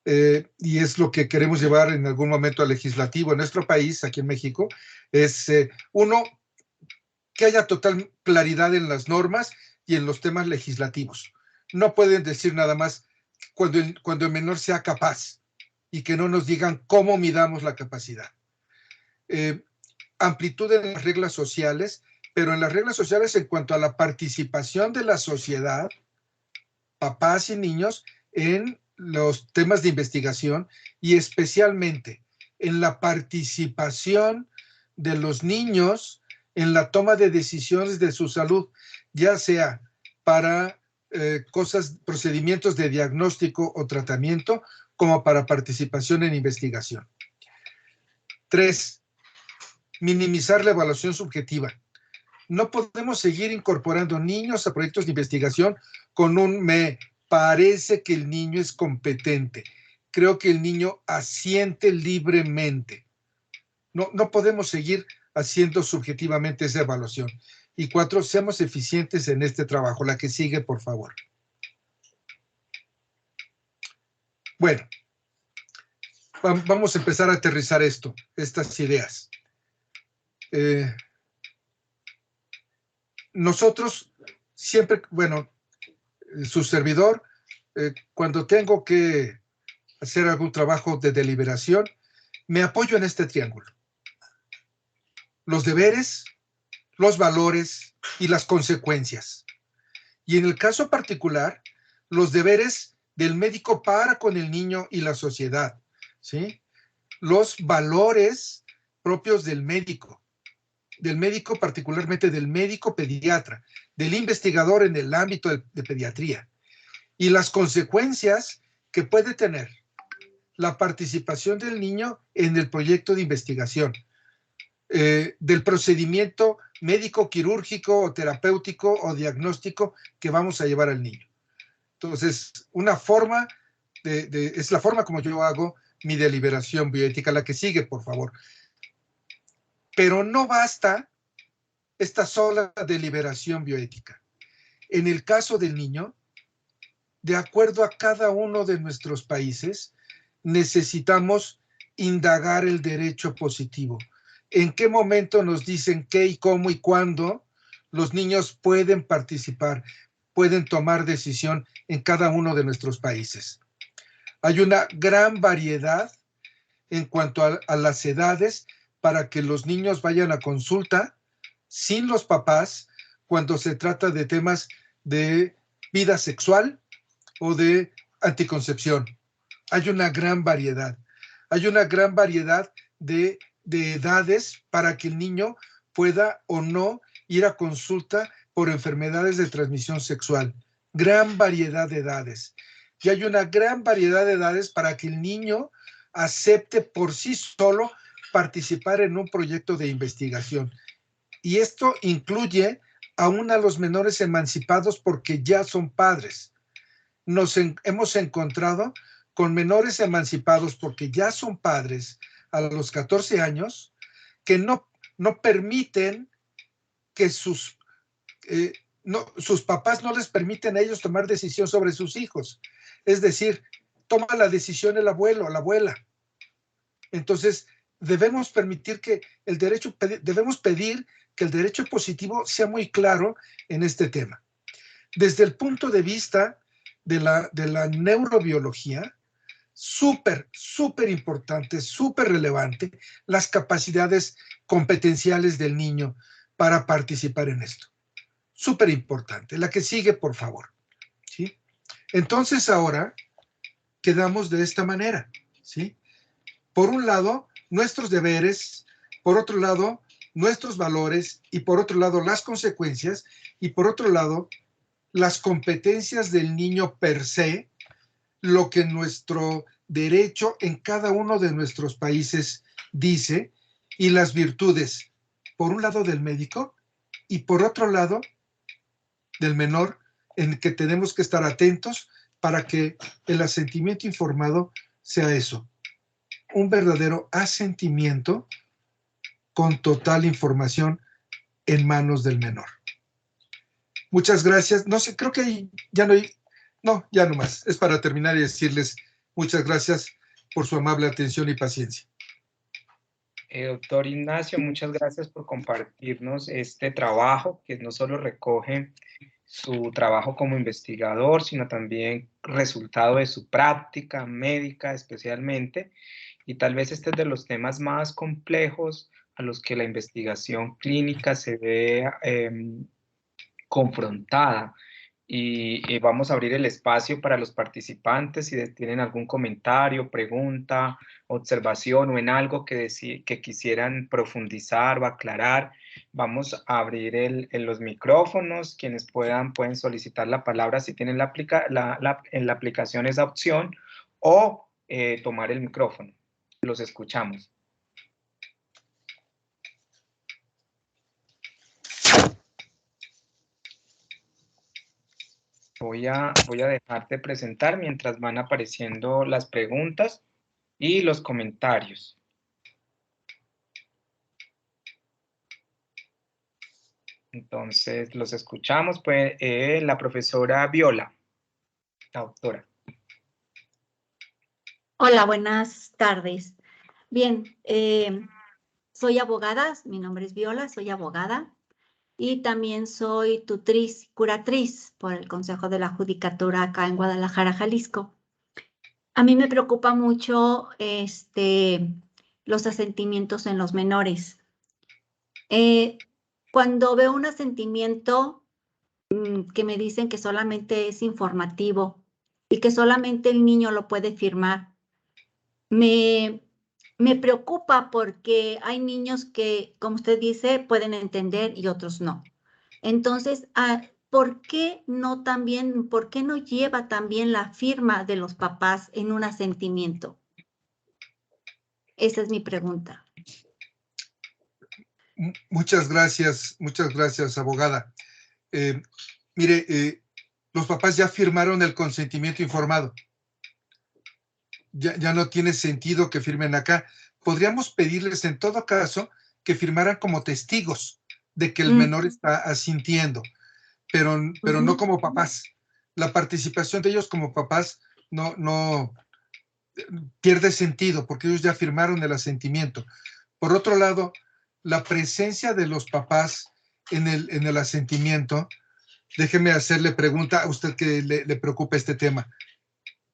y es lo que queremos llevar en algún momento al legislativo en nuestro país, aquí en México, es uno, que haya total claridad en las normas y en los temas legislativos. No pueden decir nada más cuando el menor sea capaz y que no nos digan cómo midamos la capacidad. Amplitud en las reglas sociales, pero en las reglas sociales en cuanto a la participación de la sociedad, papás y niños, en los temas de investigación y especialmente en la participación de los niños en la toma de decisiones de su salud, ya sea para procedimientos de diagnóstico o tratamiento, como para participación en investigación. 3. Minimizar la evaluación subjetiva. No podemos seguir incorporando niños a proyectos de investigación con un me parece que el niño es competente. Creo que el niño asiente libremente. No podemos seguir haciendo subjetivamente esa evaluación. Y 4, seamos eficientes en este trabajo. La que sigue, por favor. Bueno, vamos a empezar a aterrizar estas ideas. Nosotros siempre, bueno, su servidor cuando tengo que hacer algún trabajo de deliberación, me apoyo en este triángulo. Los deberes, los valores y las consecuencias. Y en el caso particular, los deberes del médico para con el niño y la sociedad, ¿sí? Los valores propios del médico particularmente del médico pediatra, del investigador en el ámbito de pediatría, y las consecuencias que puede tener la participación del niño en el proyecto de investigación, del procedimiento médico, quirúrgico o terapéutico o diagnóstico que vamos a llevar al niño. Entonces, una forma es la forma como yo hago mi deliberación bioética. La que sigue, por favor. Pero no basta esta sola deliberación bioética. En el caso del niño, de acuerdo a cada uno de nuestros países, necesitamos indagar el derecho positivo. ¿En qué momento nos dicen qué y cómo y cuándo los niños pueden participar, pueden tomar decisión en cada uno de nuestros países? Hay una gran variedad en cuanto a las edades para que los niños vayan a consulta sin los papás cuando se trata de temas de vida sexual o de anticoncepción. Hay una gran variedad. Hay una gran variedad de edades para que el niño pueda o no ir a consulta por enfermedades de transmisión sexual. Gran variedad de edades. Y hay una gran variedad de edades para que el niño acepte por sí solo participar en un proyecto de investigación. Y esto incluye aún a los menores emancipados porque ya son padres. Hemos encontrado con menores emancipados porque ya son padres a los 14 años que no permiten que sus papás no les permiten a ellos tomar decisión sobre sus hijos. Es decir, toma la decisión el abuelo o la abuela. Entonces, debemos permitir que debemos pedir que el derecho positivo sea muy claro en este tema. Desde el punto de vista de la neurobiología, súper importante, súper relevante, las capacidades competenciales del niño para participar en esto. Súper importante. La que sigue, por favor. ¿Sí? Entonces, ahora quedamos de esta manera. ¿Sí? Por un lado, nuestros deberes, por otro lado, nuestros valores, y por otro lado, las consecuencias, y por otro lado, las competencias del niño per se, lo que nuestro derecho en cada uno de nuestros países dice, y las virtudes, por un lado del médico, y por otro lado del menor, en que tenemos que estar atentos para que el asentimiento informado sea eso, un verdadero asentimiento con total información en manos del menor. Muchas gracias. No sé, creo que ya no hay, no, ya no más. Es para terminar y decirles muchas gracias por su amable atención y paciencia. Doctor Ignacio, muchas gracias por compartirnos este trabajo que no solo recoge su trabajo como investigador, sino también resultado de su práctica médica especialmente, y tal vez este es de los temas más complejos a los que la investigación clínica se ve confrontada. Y vamos a abrir el espacio para los participantes si tienen algún comentario, pregunta, observación o en algo que quisieran profundizar o aclarar. Vamos a abrir los micrófonos. Quienes pueden solicitar la palabra si tienen en la aplicación esa opción, o tomar el micrófono. Los escuchamos. Voy a dejarte presentar mientras van apareciendo las preguntas y los comentarios. Entonces, los escuchamos, pues, la profesora Viola, la doctora. Hola, buenas tardes. Bien, soy abogada, mi nombre es Viola, soy abogada. y también soy tutriz, curatriz por el Consejo de la Judicatura acá en Guadalajara, Jalisco. A mí me preocupa mucho los asentimientos en los menores. Cuando veo un asentimiento que me dicen que solamente es informativo y que solamente el niño lo puede firmar, me preocupa porque hay niños que, como usted dice, pueden entender y otros no. Entonces, ¿por qué no lleva también la firma de los papás en un asentimiento? Esa es mi pregunta. Muchas gracias, abogada. Mire, los papás ya firmaron el consentimiento informado. Ya no tiene sentido que firmen acá. Podríamos pedirles en todo caso que firmaran como testigos de que el menor está asintiendo, pero no como papás. La participación de ellos como papás no pierde sentido porque ellos ya firmaron el asentimiento. Por otro lado, la presencia de los papás en el asentimiento, déjeme hacerle pregunta a usted que le preocupa este tema.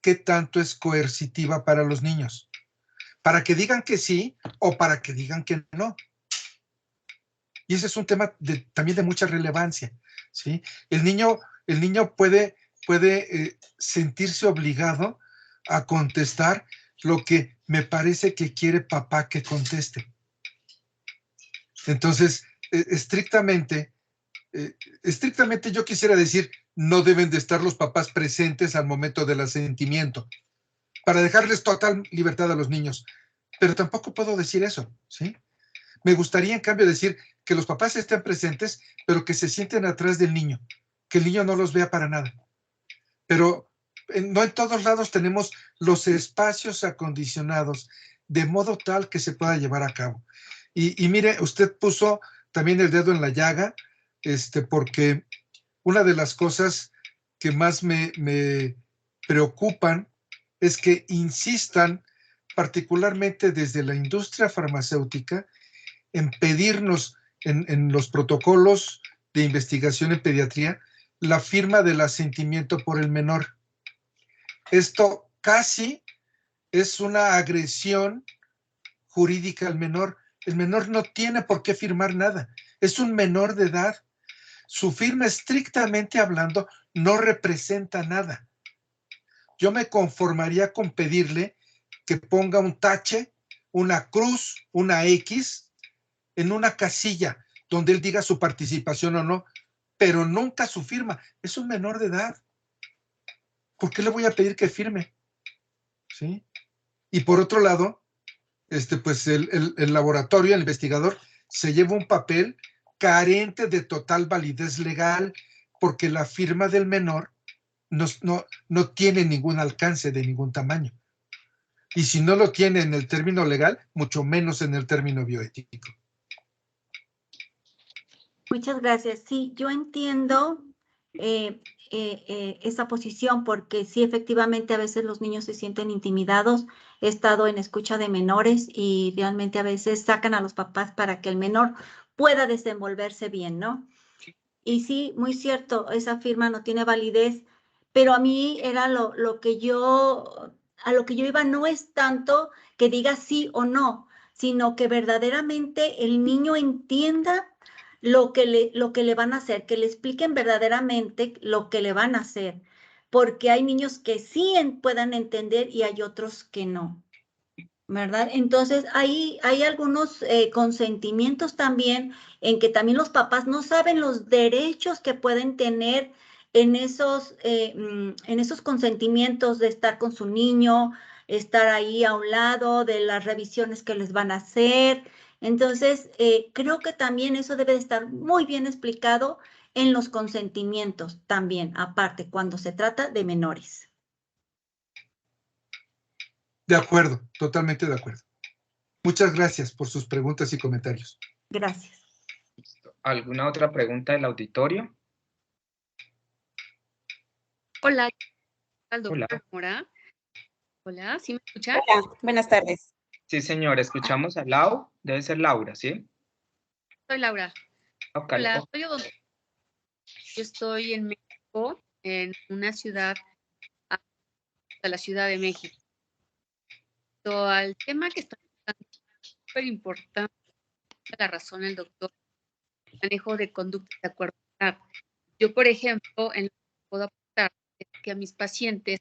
¿Qué tanto es coercitiva para los niños? ¿Para que digan que sí o para que digan que no? Y ese es un tema también de mucha relevancia, ¿sí? El niño puede sentirse obligado a contestar lo que me parece que quiere papá que conteste. Entonces, estrictamente yo quisiera decir, no deben de estar los papás presentes al momento del asentimiento, para dejarles total libertad a los niños. Pero tampoco puedo decir eso, ¿sí? Me gustaría, en cambio, decir que los papás estén presentes, pero que se sienten atrás del niño, que el niño no los vea para nada. Pero no en todos lados tenemos los espacios acondicionados de modo tal que se pueda llevar a cabo. Y mire, usted puso también el dedo en la llaga, porque una de las cosas que más me preocupan es que insistan, particularmente desde la industria farmacéutica, en pedirnos en los protocolos de investigación en pediatría la firma del asentimiento por el menor. Esto casi es una agresión jurídica al menor. El menor no tiene por qué firmar nada. Es un menor de edad. Su firma, estrictamente hablando, no representa nada. Yo me conformaría con pedirle que ponga un tache, una cruz, una X en una casilla donde él diga su participación o no, pero nunca su firma. Es un menor de edad. ¿Por qué le voy a pedir que firme? ¿Sí? Y por otro lado, pues el laboratorio, el investigador, se lleva un papel carente de total validez legal porque la firma del menor no tiene ningún alcance de ningún tamaño. Y si no lo tiene en el término legal, mucho menos en el término bioético. Muchas gracias. Sí, yo entiendo esa posición porque sí, efectivamente, a veces los niños se sienten intimidados. He estado en escucha de menores y realmente a veces sacan a los papás para que el menor pueda desenvolverse bien, ¿no? Y sí, muy cierto, esa firma no tiene validez, pero a mí era a lo que yo iba no es tanto que diga sí o no, sino que verdaderamente el niño entienda lo que le van a hacer, que le expliquen verdaderamente lo que le van a hacer, porque hay niños que sí puedan entender y hay otros que no. ¿Verdad? Entonces, hay algunos consentimientos también en que también los papás no saben los derechos que pueden tener en esos consentimientos de estar con su niño, estar ahí a un lado de las revisiones que les van a hacer. Entonces, creo que también eso debe de estar muy bien explicado en los consentimientos también, aparte, cuando se trata de menores. De acuerdo, totalmente de acuerdo. Muchas gracias por sus preguntas y comentarios. Gracias. ¿Alguna otra pregunta del auditorio? Hola, al Hola. doctor Mora. Hola, ¿sí me escuchan? Hola, buenas tardes. Sí, señora, escuchamos a Lau. Debe ser Laura, ¿sí? Soy Laura. Ok, Hola, soy odontóloga. Yo estoy en México, en una ciudad, de la Ciudad de México. Al tema que está súper importante, la razón el doctor, manejo de conducta de acuerdo a edad. Yo, por ejemplo, en lo que puedo aportar es que a mis pacientes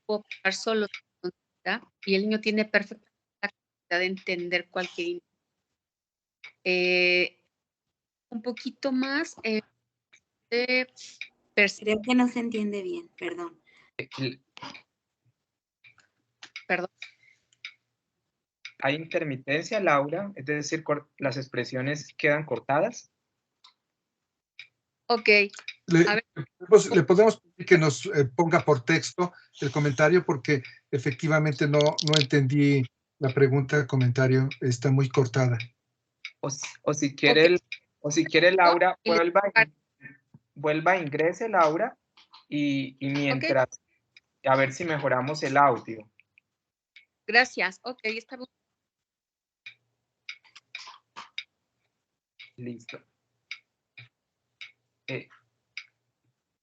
puedo pasar solo conducta y el niño tiene perfecta la capacidad de entender cualquier un poquito más de Creo que no se entiende bien, perdón. perdón. ¿Hay intermitencia, Laura? Es decir, las expresiones quedan cortadas. Ok. A ver. Le podemos pedir que nos ponga por texto el comentario porque efectivamente no entendí la pregunta, el comentario está muy cortada. O si quiere Laura, vuelva, ingrese Laura y mientras, a ver si mejoramos el audio. Gracias. Ok, está bien. Listo.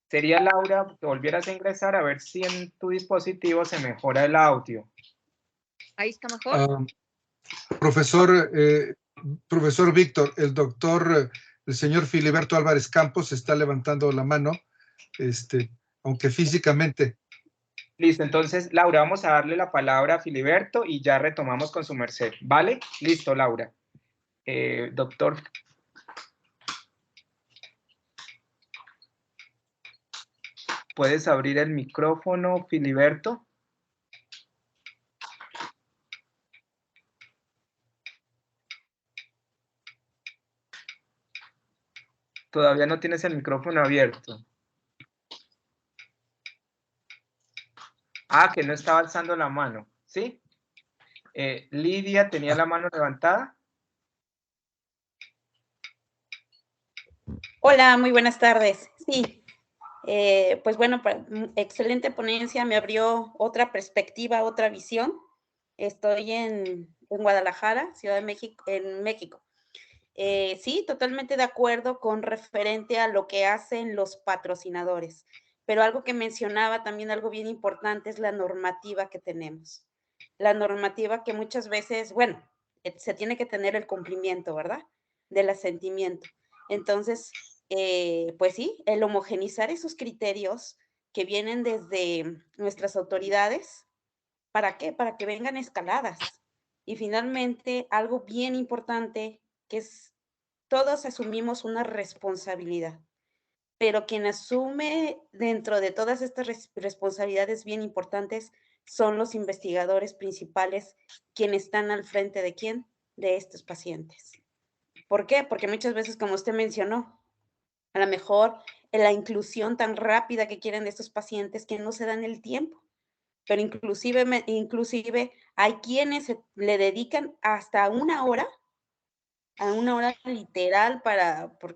Sería Laura, que volvieras a ingresar a ver si en tu dispositivo se mejora el audio. Ahí está mejor. Profesor Víctor, el señor Filiberto Álvarez Campos está levantando la mano, aunque físicamente. Listo, entonces, Laura, vamos a darle la palabra a Filiberto y ya retomamos con su merced, ¿vale? Listo, Laura. Doctor. ¿Puedes abrir el micrófono, Filiberto? Todavía no tienes el micrófono abierto. Ah, que no estaba alzando la mano, ¿sí? Lidia, ¿tenía la mano levantada? Hola, muy buenas tardes. Sí, pues bueno, excelente ponencia, me abrió otra perspectiva, otra visión. Estoy en Guadalajara, Ciudad de México, en México. Sí, totalmente de acuerdo con referente a lo que hacen los patrocinadores, pero algo que mencionaba también, algo bien importante, es la normativa que tenemos. La normativa que muchas veces, bueno, se tiene que tener el cumplimiento, ¿verdad? Del asentimiento. Entonces, pues sí, el homogenizar esos criterios que vienen desde nuestras autoridades, ¿para qué? Para que vengan escaladas. Y finalmente, algo bien importante, que es, todos asumimos una responsabilidad, pero quien asume dentro de todas estas responsabilidades bien importantes son los investigadores principales, quienes están al frente de quién, de estos pacientes. ¿Por qué? Porque muchas veces, como usted mencionó, a lo mejor en la inclusión tan rápida que quieren de estos pacientes que no se dan el tiempo, pero inclusive hay quienes le dedican hasta una hora, a una hora literal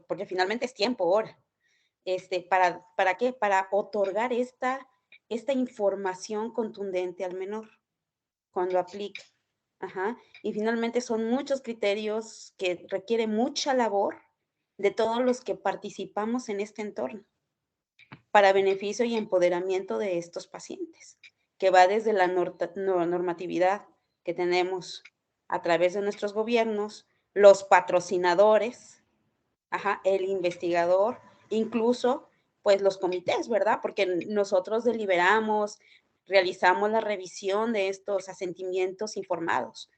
porque finalmente es tiempo, hora. ¿Para qué? Para otorgar esta información contundente al menor cuando aplica. Ajá. Y finalmente son muchos criterios que requiere mucha labor de todos los que participamos en este entorno para beneficio y empoderamiento de estos pacientes, que va desde la normatividad que tenemos a través de nuestros gobiernos, los patrocinadores, ajá, el investigador, incluso pues los comités, ¿verdad? Porque nosotros deliberamos, realizamos la revisión de estos asentimientos informados,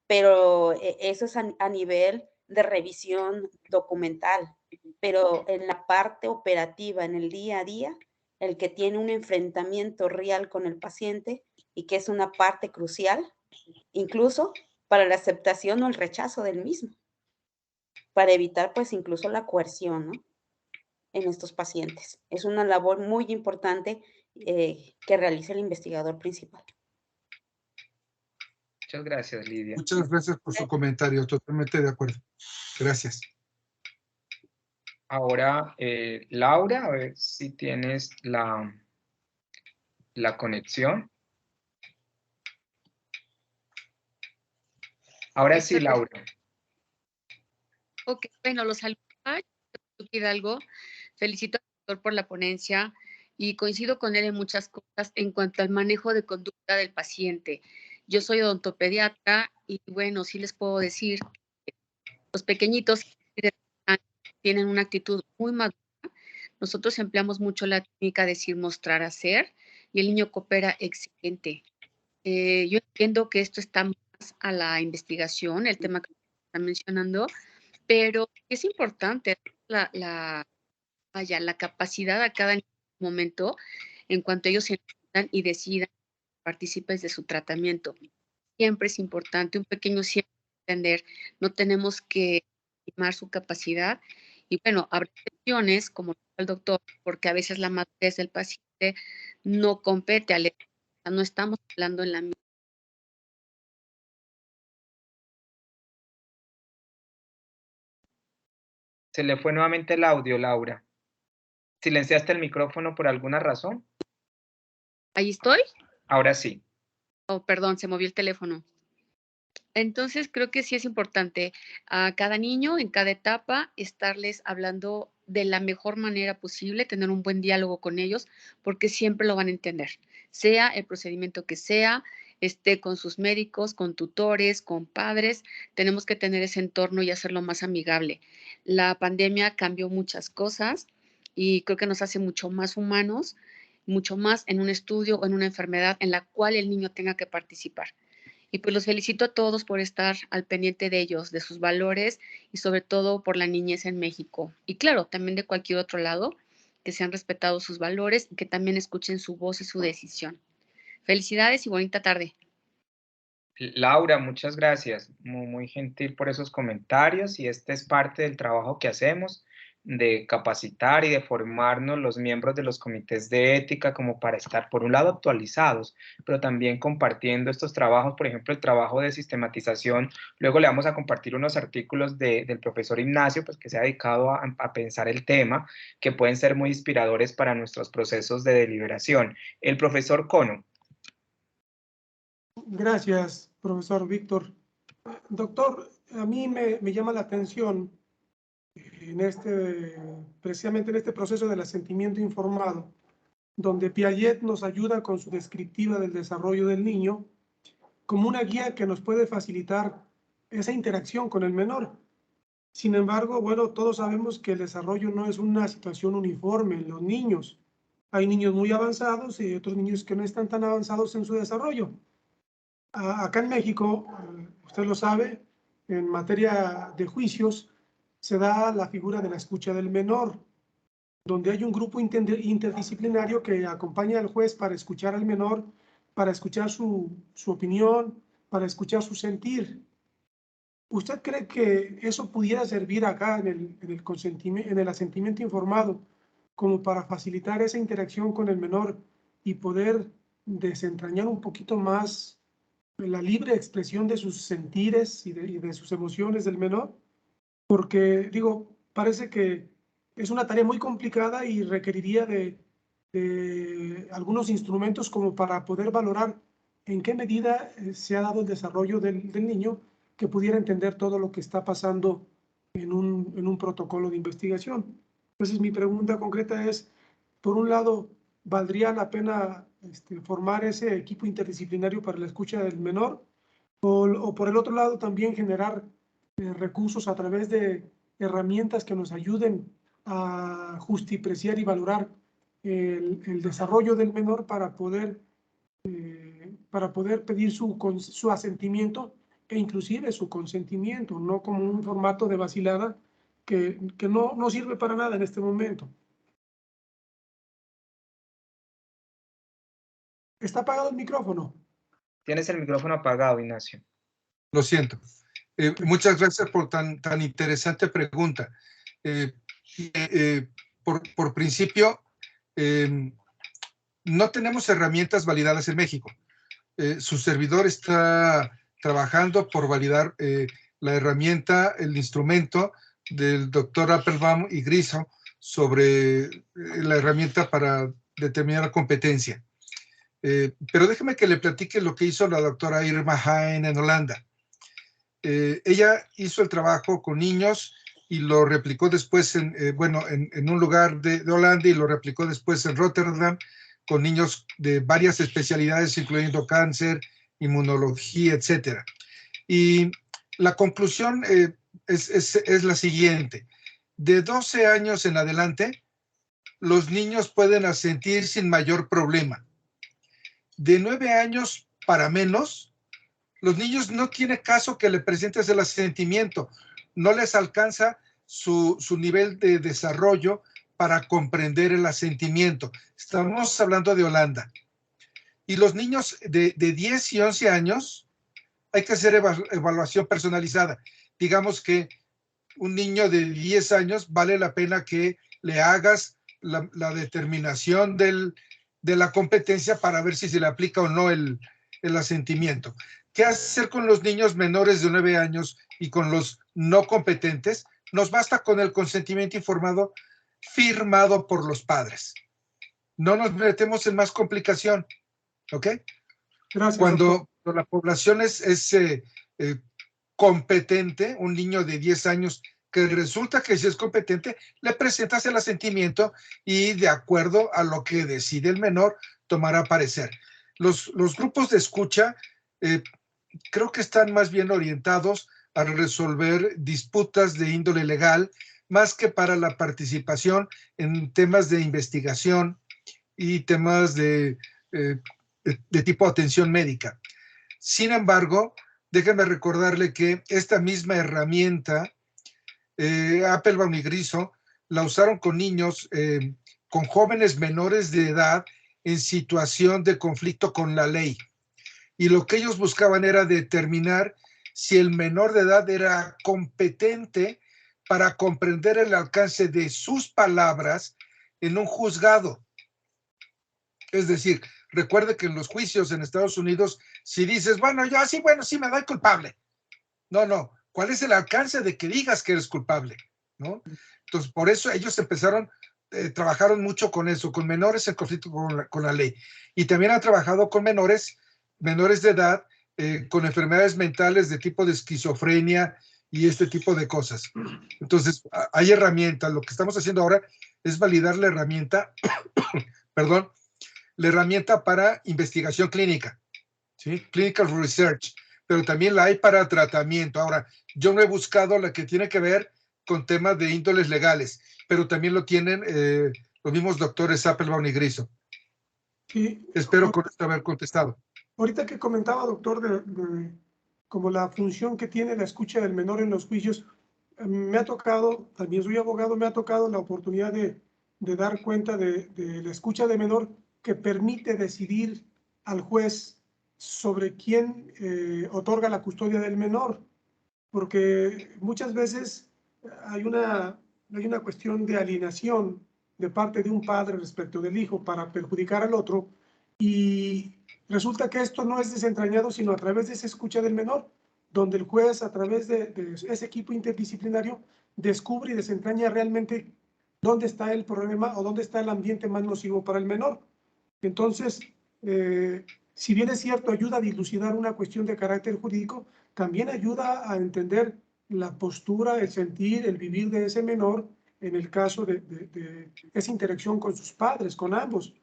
pero eso es a nivel de revisión documental, pero en la parte operativa, en el día a día, el que tiene un enfrentamiento real con el paciente y que es una parte crucial, incluso para la aceptación o el rechazo del mismo, para evitar pues incluso la coerción, ¿no? En estos pacientes. Es una labor muy importante que realiza el investigador principal. Muchas gracias, Lidia. Muchas gracias por su comentario, totalmente de acuerdo. Gracias. Ahora, Laura, a ver si tienes la conexión. Ahora sí, Laura. Ok, bueno, los saludos. Hidalgo. Felicito al doctor por la ponencia y coincido con él en muchas cosas en cuanto al manejo de conducta del paciente. Yo soy odontopediatra y bueno, sí les puedo decir que los pequeñitos tienen una actitud muy madura. Nosotros empleamos mucho la técnica decir, mostrar, hacer, y el niño coopera excelente. Yo entiendo que esto está más a la investigación, el tema que están mencionando, pero es importante la capacidad a cada momento en cuanto ellos se entiendan y decidan partícipes de su tratamiento. Siempre es importante, un pequeño siempre entender, no tenemos que estimar su capacidad y bueno, habrá excepciones como el doctor, porque a veces la madurez del paciente no compete al no estamos hablando en la misma. Se le fue nuevamente el audio, Laura. ¿Silenciaste el micrófono por alguna razón? ¿Ahí estoy? Ahora sí. Oh, perdón, se movió el teléfono. Entonces, creo que sí es importante a cada niño, en cada etapa, estarles hablando de la mejor manera posible, tener un buen diálogo con ellos, porque siempre lo van a entender, sea el procedimiento que sea, esté con sus médicos, con tutores, con padres, tenemos que tener ese entorno y hacerlo más amigable. La pandemia cambió muchas cosas y creo que nos hace mucho más humanos, mucho más en un estudio o en una enfermedad en la cual el niño tenga que participar. Y pues los felicito a todos por estar al pendiente de ellos, de sus valores y sobre todo por la niñez en México. Y claro, también de cualquier otro lado, que sean respetados sus valores y que también escuchen su voz y su decisión. Felicidades y bonita tarde. Laura, muchas gracias. Muy gentil por esos comentarios y este es parte del trabajo que hacemos de capacitar y de formarnos los miembros de los comités de ética como para estar, por un lado, actualizados, pero también compartiendo estos trabajos, por ejemplo, el trabajo de sistematización. Luego le vamos a compartir unos artículos del profesor Ignacio, pues que se ha dedicado a pensar el tema, que pueden ser muy inspiradores para nuestros procesos de deliberación. El profesor Cono. Gracias, profesor Víctor. Doctor, a mí me llama la atención precisamente en este proceso del asentimiento informado, donde Piaget nos ayuda con su descriptiva del desarrollo del niño como una guía que nos puede facilitar esa interacción con el menor. Sin embargo, bueno, todos sabemos que el desarrollo no es una situación uniforme en los niños. Hay niños muy avanzados y otros niños que no están tan avanzados en su desarrollo. Acá en México, usted lo sabe, en materia de juicios, se da la figura de la escucha del menor, donde hay un grupo interdisciplinario que acompaña al juez para escuchar al menor, para escuchar su opinión, para escuchar su sentir. ¿Usted cree que eso pudiera servir acá en el asentimiento informado como para facilitar esa interacción con el menor y poder desentrañar un poquito más la libre expresión de sus sentires y de sus emociones del menor? Porque, digo, parece que es una tarea muy complicada y requeriría de algunos instrumentos como para poder valorar en qué medida se ha dado el desarrollo del niño que pudiera entender todo lo que está pasando en un protocolo de investigación. Entonces, mi pregunta concreta es, por un lado, ¿valdría la pena formar ese equipo interdisciplinario para la escucha del menor? O por el otro lado, también generar recursos a través de herramientas que nos ayuden a justipreciar y valorar el desarrollo del menor para poder pedir su asentimiento e inclusive su consentimiento, no como un formato de vacilada que no sirve para nada en este momento. ¿Está apagado el micrófono? Tienes el micrófono apagado, Ignacio. Lo siento. Muchas gracias por tan interesante pregunta. Por principio, no tenemos herramientas validadas en México. Su servidor está trabajando por validar la herramienta, el instrumento del doctor Appelbaum y Griso sobre la herramienta para determinar competencia. Pero déjeme que le platique lo que hizo la doctora Irma Haen en Holanda. Ella hizo el trabajo con niños y lo replicó después en un lugar de Holanda, y lo replicó después en Rotterdam con niños de varias especialidades, incluyendo cáncer, inmunología, etcétera. Y la conclusión es la siguiente: de 12 años en adelante, los niños pueden asentir sin mayor problema. De 9 años para menos, los niños no tiene caso que le presentes el asentimiento, no les alcanza su nivel de desarrollo para comprender el asentimiento. Estamos hablando de Holanda. Y los niños de 10 y 11 años, hay que hacer evaluación personalizada. Digamos que un niño de 10 años vale la pena que le hagas la determinación de la competencia para ver si se le aplica o no el asentimiento. ¿Qué hacer con los niños menores de 9 años y con los no competentes? Nos basta con el consentimiento informado firmado por los padres. No nos metemos en más complicación, ¿ok? Gracias, Cuando la población es competente, un niño de 10 años que resulta que si es competente, le presentas el asentimiento y de acuerdo a lo que decide el menor, tomará parecer. Los grupos de escucha creo que están más bien orientados a resolver disputas de índole legal, más que para la participación en temas de investigación y temas de tipo atención médica. Sin embargo, déjenme recordarle que esta misma herramienta, Applebaum y Griso, la usaron con niños, con jóvenes menores de edad en situación de conflicto con la ley. Y lo que ellos buscaban era determinar si el menor de edad era competente para comprender el alcance de sus palabras en un juzgado. Es decir, recuerde que en los juicios en Estados Unidos, si dices, bueno, yo sí, bueno, sí me doy culpable. No. ¿Cuál es el alcance de que digas que eres culpable? ¿No? Entonces, por eso ellos trabajaron mucho con eso, con menores en conflicto con la ley. Y también han trabajado con menores de edad, con enfermedades mentales de tipo de esquizofrenia y este tipo de cosas. Entonces, hay herramientas. Lo que estamos haciendo ahora es validar la herramienta, perdón, la herramienta para investigación clínica, ¿sí? Clinical research, pero también la hay para tratamiento. Ahora, yo no he buscado la que tiene que ver con temas de índoles legales, pero también lo tienen los mismos doctores Applebaum y Griso. Sí. Espero con esto haber contestado. Ahorita que comentaba, doctor, como la función que tiene la escucha del menor en los juicios, me ha tocado, también soy abogado, me ha tocado la oportunidad de dar cuenta de la escucha de menor que permite decidir al juez sobre quién otorga la custodia del menor, porque muchas veces hay una cuestión de alienación de parte de un padre respecto del hijo para perjudicar al otro, y resulta que esto no es desentrañado sino a través de esa escucha del menor, donde el juez a través de ese equipo interdisciplinario descubre y desentraña realmente dónde está el problema o dónde está el ambiente más nocivo para el menor. Entonces, si bien es cierto, ayuda a dilucidar una cuestión de carácter jurídico, también ayuda a entender la postura, el sentir, el vivir de ese menor en el caso de esa interacción con sus padres, con ambos.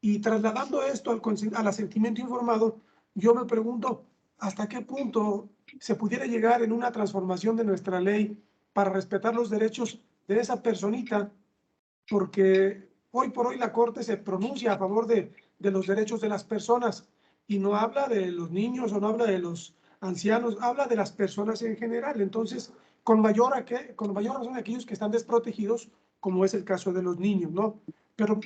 Y trasladando esto al asentimiento informado, yo me pregunto, ¿hasta qué punto se pudiera llegar en una transformación de nuestra ley para respetar los derechos de esa personita? Porque hoy por hoy la Corte se pronuncia a favor de los derechos de las personas y no habla de los niños o no habla de los ancianos, habla de las personas en general. Entonces, con mayor razón aquellos que están desprotegidos, como es el caso de los niños, ¿no? Pero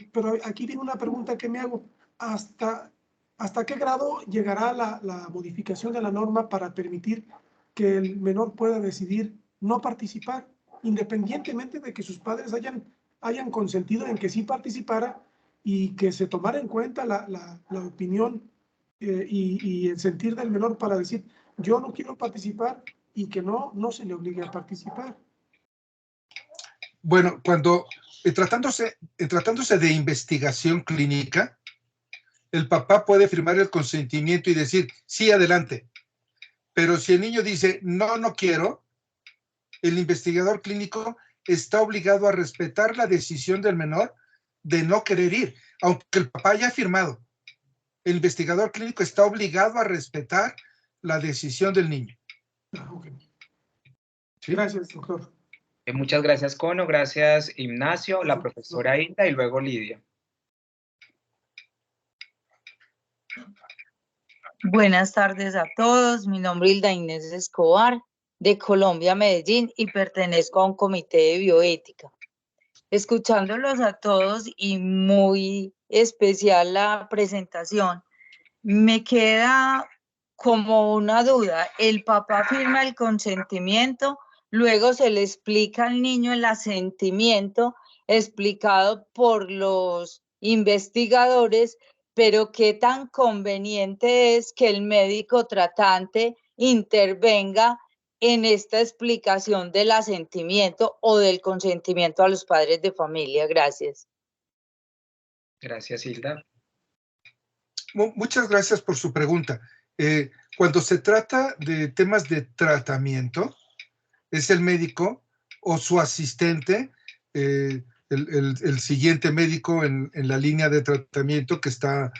aquí viene una pregunta que me hago. ¿Hasta qué grado llegará la modificación de la norma para permitir que el menor pueda decidir no participar, independientemente de que sus padres hayan consentido en que sí participara y que se tomara en cuenta la opinión y el sentir del menor para decir, yo no quiero participar, y que no se le obligue a participar? Bueno, cuando tratándose de investigación clínica, el papá puede firmar el consentimiento y decir, sí, adelante. Pero si el niño dice, no quiero, el investigador clínico está obligado a respetar la decisión del menor de no querer ir, aunque el papá haya firmado. El investigador clínico está obligado a respetar la decisión del niño. Okay. ¿Sí? Gracias, doctor. Muchas gracias, Cono. Gracias, Ignacio, la profesora Hilda y luego Lidia. Buenas tardes a todos. Mi nombre es Hilda Inés Escobar, de Colombia, Medellín, y pertenezco a un comité de bioética. Escuchándolos a todos y muy especial la presentación, me queda como una duda. El papá firma el consentimiento, luego se le explica al niño el asentimiento explicado por los investigadores, pero qué tan conveniente es que el médico tratante intervenga en esta explicación del asentimiento o del consentimiento a los padres de familia. Gracias. Gracias, Hilda. Muchas gracias por su pregunta. Cuando se trata de temas de tratamiento, es el médico o su asistente, el siguiente médico en la línea de tratamiento que está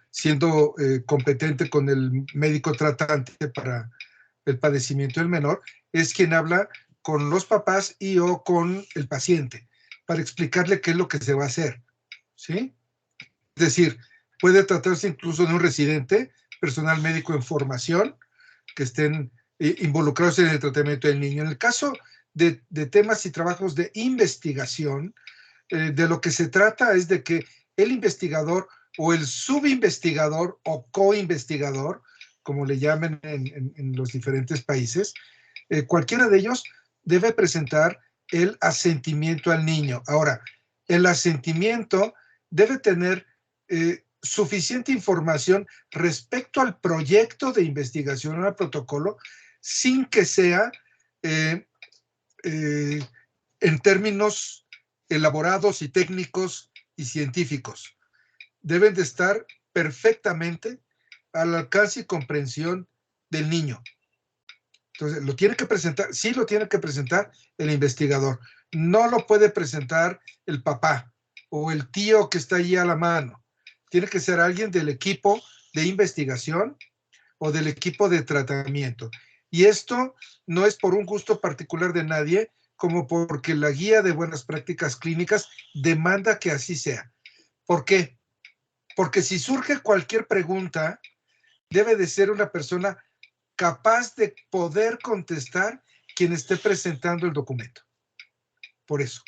siendo competente con el médico tratante para el padecimiento del menor, es quien habla con los papás y o con el paciente para explicarle qué es lo que se va a hacer, ¿sí? Es decir, puede tratarse incluso de un residente, personal médico en formación, que estén involucrados en el tratamiento del niño. En el caso de temas y trabajos de investigación, de lo que se trata es de que el investigador o el subinvestigador o coinvestigador, como le llaman en los diferentes países, cualquiera de ellos debe presentar el asentimiento al niño. Ahora, el asentimiento debe tener suficiente información respecto al proyecto de investigación o al protocolo, sin que sea en términos elaborados y técnicos y científicos. Deben de estar perfectamente al alcance y comprensión del niño. Entonces, lo tiene que presentar, sí lo tiene que presentar el investigador. No lo puede presentar el papá o el tío que está allí a la mano. Tiene que ser alguien del equipo de investigación o del equipo de tratamiento. Y esto no es por un gusto particular de nadie, como porque la guía de buenas prácticas clínicas demanda que así sea. ¿Por qué? Porque si surge cualquier pregunta, debe de ser una persona capaz de poder contestar quien esté presentando el documento. Por eso.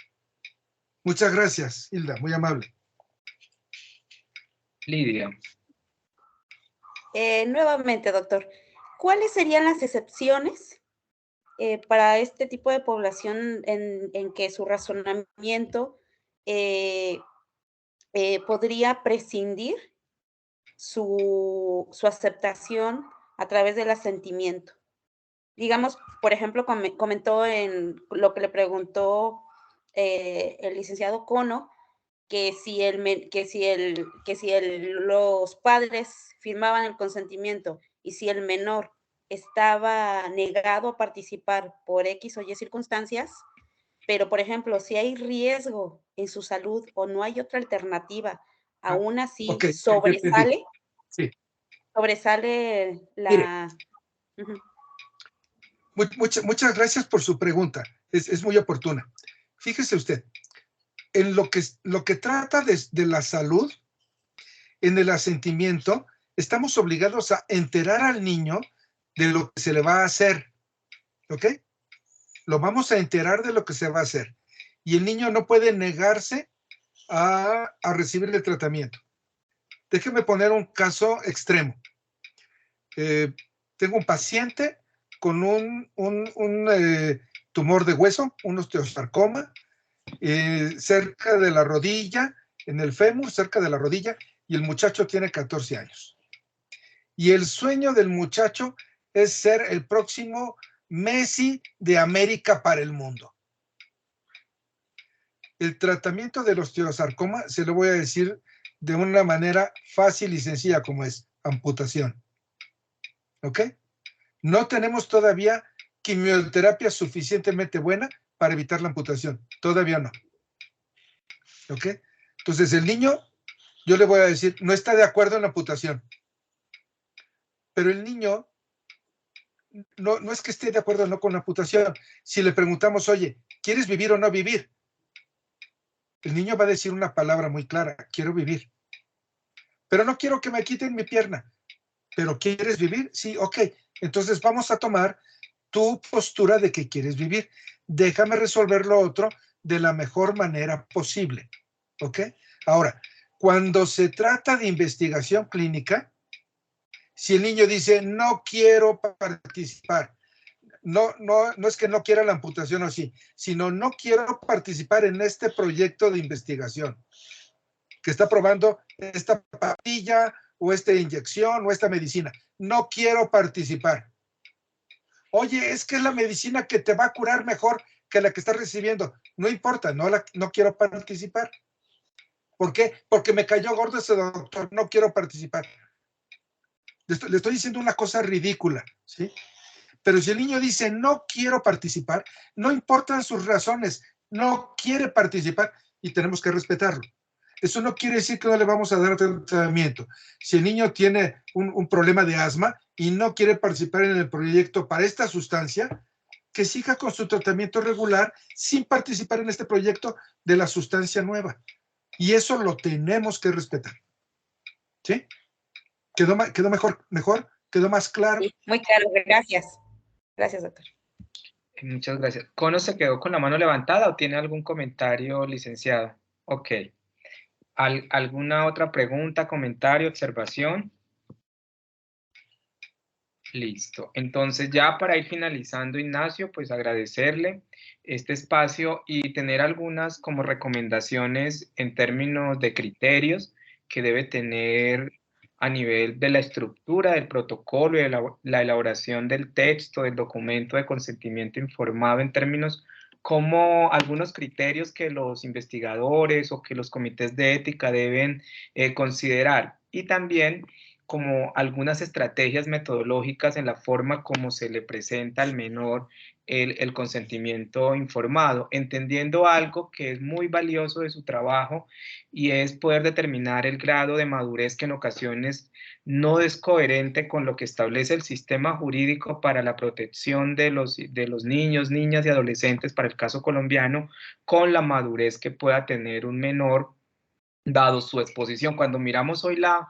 Muchas gracias, Hilda, muy amable. Lidia. Nuevamente, doctor, ¿cuáles serían las excepciones para este tipo de población en que su razonamiento podría prescindir su aceptación a través del asentimiento? Digamos, por ejemplo, comentó en lo que le preguntó el licenciado Cono, que los padres firmaban el consentimiento y si el menor estaba negado a participar por X o Y circunstancias, pero por ejemplo, si hay riesgo en su salud o no hay otra alternativa, aún así okay, sobresale, sí. Sobresale la... Mire, muchas gracias por su pregunta, es muy oportuna. Fíjese usted, en lo que trata de la salud, en el asentimiento, estamos obligados a enterar al niño de lo que se le va a hacer, ¿ok? Lo vamos a enterar de lo que se va a hacer. Y el niño no puede negarse a recibir el tratamiento. Déjeme poner un caso extremo. Tengo un paciente con un tumor de hueso, un osteosarcoma, cerca de la rodilla, en el fémur, cerca de la rodilla, y el muchacho tiene 14 años. Y el sueño del muchacho es ser el próximo Messi de América para el mundo. El tratamiento del osteosarcoma, se lo voy a decir de una manera fácil y sencilla como es, amputación. ¿Ok? No tenemos todavía quimioterapia suficientemente buena para evitar la amputación. Todavía no. ¿Ok? Entonces el niño, yo le voy a decir, no está de acuerdo en la amputación. Pero el niño no es que esté de acuerdo o no con la amputación. Si le preguntamos, oye, ¿quieres vivir o no vivir? El niño va a decir una palabra muy clara, quiero vivir. Pero no quiero que me quiten mi pierna. ¿Pero quieres vivir? Sí, ok. Entonces vamos a tomar tu postura de que quieres vivir. Déjame resolver lo otro de la mejor manera posible. ¿Ok? Ahora, cuando se trata de investigación clínica, si el niño dice, no quiero participar, no es que no quiera la amputación o sí, sino no quiero participar en este proyecto de investigación que está probando esta pastilla o esta inyección o esta medicina. No quiero participar. Oye, es que es la medicina que te va a curar mejor que la que estás recibiendo. No importa, no quiero participar. ¿Por qué? Porque me cayó gordo ese doctor, no quiero participar. Le estoy diciendo una cosa ridícula, ¿sí? Pero si el niño dice, no quiero participar, no importan sus razones, no quiere participar y tenemos que respetarlo. Eso no quiere decir que no le vamos a dar tratamiento. Si el niño tiene un problema de asma y no quiere participar en el proyecto para esta sustancia, que siga con su tratamiento regular sin participar en este proyecto de la sustancia nueva. Y eso lo tenemos que respetar. ¿Sí? ¿Quedó mejor? ¿Quedó más claro? Sí, muy claro, gracias. Gracias, doctor. Muchas gracias. ¿Cono se quedó con la mano levantada o tiene algún comentario, licenciado? Ok. ¿Alguna otra pregunta, comentario, observación? Listo. Entonces, ya para ir finalizando, Ignacio, pues agradecerle este espacio y tener algunas como recomendaciones en términos de criterios que debe tener a nivel de la estructura del protocolo y de la elaboración del texto, del documento de consentimiento informado en términos como algunos criterios que los investigadores o que los comités de ética deben considerar. Y también como algunas estrategias metodológicas en la forma como se le presenta al menor el consentimiento informado, entendiendo algo que es muy valioso de su trabajo y es poder determinar el grado de madurez que en ocasiones no es coherente con lo que establece el sistema jurídico para la protección de los niños, niñas y adolescentes, para el caso colombiano, con la madurez que pueda tener un menor dado su exposición. Cuando miramos hoy la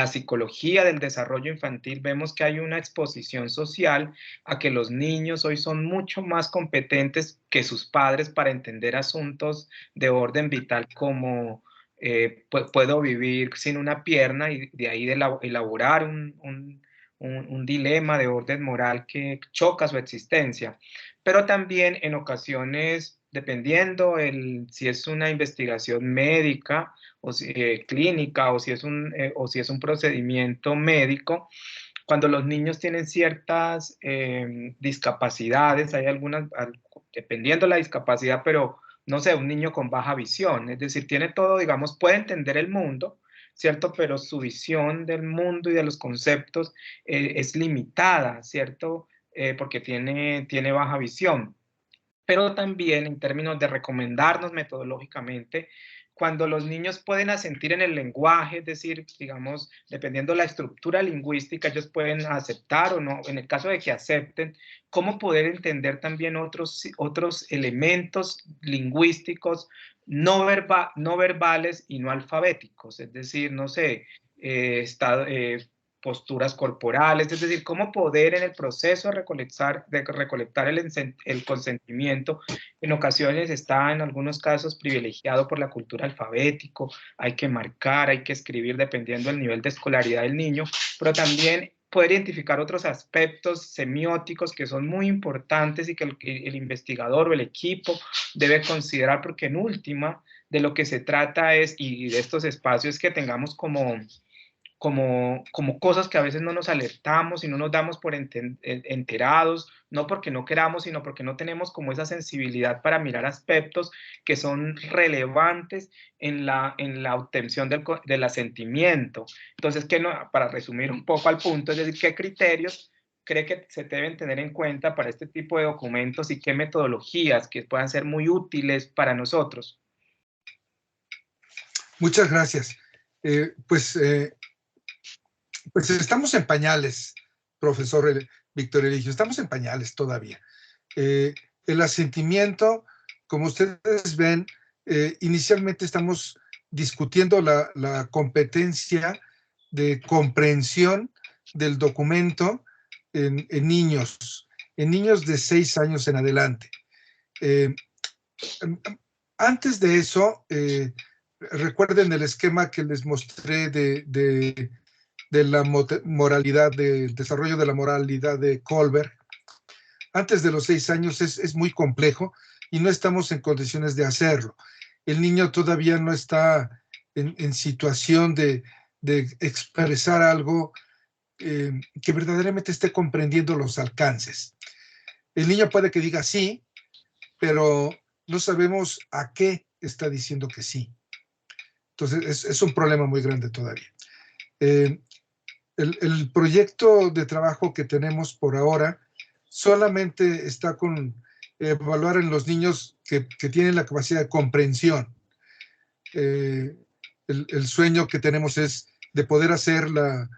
psicología del desarrollo infantil, vemos que hay una exposición social a que los niños hoy son mucho más competentes que sus padres para entender asuntos de orden vital como puedo vivir sin una pierna, y de ahí elaborar un dilema de orden moral que choca su existencia. Pero también en ocasiones, dependiendo si es una investigación médica o clínica o si es un procedimiento médico, cuando los niños tienen ciertas discapacidades, hay algunas, dependiendo de la discapacidad, pero no sé, un niño con baja visión, es decir, tiene todo, digamos, puede entender el mundo, ¿cierto? Pero su visión del mundo y de los conceptos es limitada, ¿cierto? Porque tiene baja visión. Pero también en términos de recomendarnos metodológicamente, cuando los niños pueden asentir en el lenguaje, es decir, digamos, dependiendo de la estructura lingüística, ellos pueden aceptar o no, en el caso de que acepten, cómo poder entender también otros elementos lingüísticos no verbales y no alfabéticos, es decir, no sé, posturas corporales, es decir, cómo poder en el proceso de recolectar el consentimiento, en ocasiones está en algunos casos privilegiado por la cultura alfabético, hay que marcar, hay que escribir dependiendo del nivel de escolaridad del niño, pero también poder identificar otros aspectos semióticos que son muy importantes y que el investigador o el equipo debe considerar, porque en última de lo que se trata es, y de estos espacios, que tengamos como cosas que a veces no nos alertamos y no nos damos por enterados, no porque no queramos, sino porque no tenemos como esa sensibilidad para mirar aspectos que son relevantes en la obtención del asentimiento. Entonces, para resumir un poco al punto, es decir, qué criterios cree que se deben tener en cuenta para este tipo de documentos y qué metodologías que puedan ser muy útiles para nosotros? Muchas gracias. Pues estamos en pañales, profesor Víctor Eligio, estamos en pañales todavía. El asentimiento, como ustedes ven, inicialmente estamos discutiendo la competencia de comprensión del documento en niños de 6 años en adelante. Antes de eso, recuerden el esquema que les mostré de la moralidad, del desarrollo de la moralidad de Kohlberg. Antes de los 6 años es muy complejo y no estamos en condiciones de hacerlo. El niño todavía no está en situación de expresar algo que verdaderamente esté comprendiendo los alcances. El niño puede que diga sí, pero no sabemos a qué está diciendo que sí. Entonces, es un problema muy grande todavía. El proyecto de trabajo que tenemos por ahora solamente está con evaluar en los niños que tienen la capacidad de comprensión. El sueño que tenemos es de poder hacer la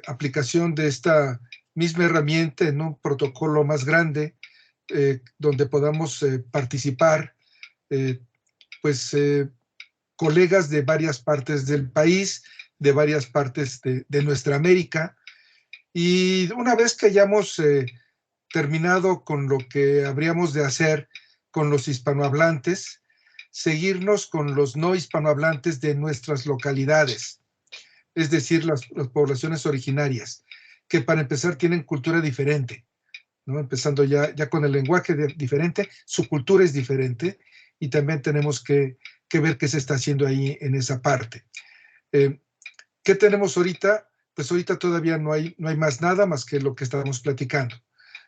aplicación de esta misma herramienta en un protocolo más grande, donde podamos participar colegas de varias partes del país, de varias partes de nuestra América, y una vez que hayamos terminado con lo que habríamos de hacer con los hispanohablantes, seguirnos con los no hispanohablantes de nuestras localidades, es decir, las poblaciones originarias, que para empezar tienen cultura diferente, ¿no? Empezando ya con el lenguaje diferente, su cultura es diferente, y también tenemos que ver qué se está haciendo ahí en esa parte. ¿Qué tenemos ahorita? Pues ahorita todavía no hay más nada más que lo que estamos platicando,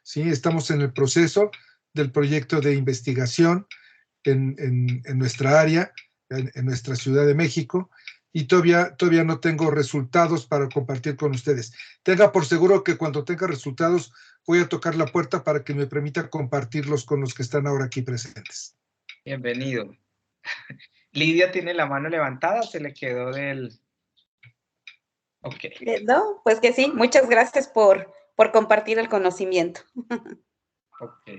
¿sí? Estamos en el proceso del proyecto de investigación en nuestra área, en nuestra Ciudad de México, y todavía no tengo resultados para compartir con ustedes. Tenga por seguro que cuando tenga resultados voy a tocar la puerta para que me permita compartirlos con los que están ahora aquí presentes. Bienvenido. Lidia tiene la mano levantada, se le quedó del... Ok. No, pues que sí, muchas gracias por compartir el conocimiento. Ok.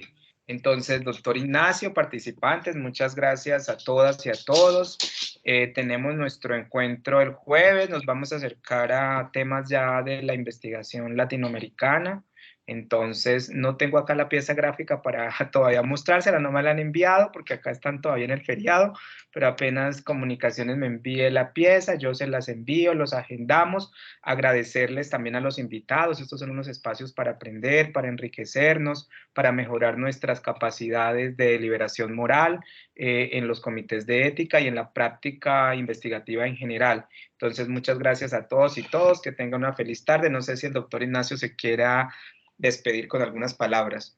Entonces, doctor Ignacio, participantes, muchas gracias a todas y a todos. Tenemos nuestro encuentro el jueves, nos vamos a acercar a temas ya de la investigación latinoamericana. Entonces, no tengo acá la pieza gráfica para todavía mostrársela, no me la han enviado porque acá están todavía en el feriado, pero apenas Comunicaciones me envíe la pieza, yo se las envío, los agendamos. Agradecerles también a los invitados, estos son unos espacios para aprender, para enriquecernos, para mejorar nuestras capacidades de deliberación moral en los comités de ética y en la práctica investigativa en general. Entonces, muchas gracias a todos y todos, que tengan una feliz tarde. No sé si el doctor Ignacio se quiera despedir con algunas palabras.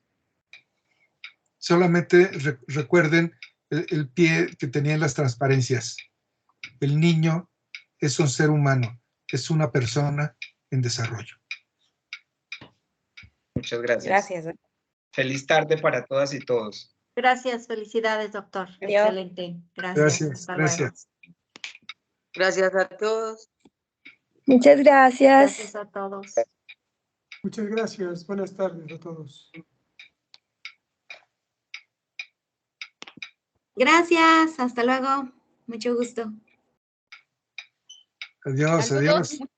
Solamente recuerden el pie que tenían las transparencias. El niño es un ser humano, es una persona en desarrollo. Muchas gracias. Gracias. Feliz tarde para todas y todos. Gracias, felicidades, doctor. Adiós. Excelente. Gracias. Gracias. Gracias a todos. Muchas gracias. Gracias a todos. Muchas gracias. Buenas tardes a todos. Gracias. Hasta luego. Mucho gusto. Adiós, Saludos. adiós.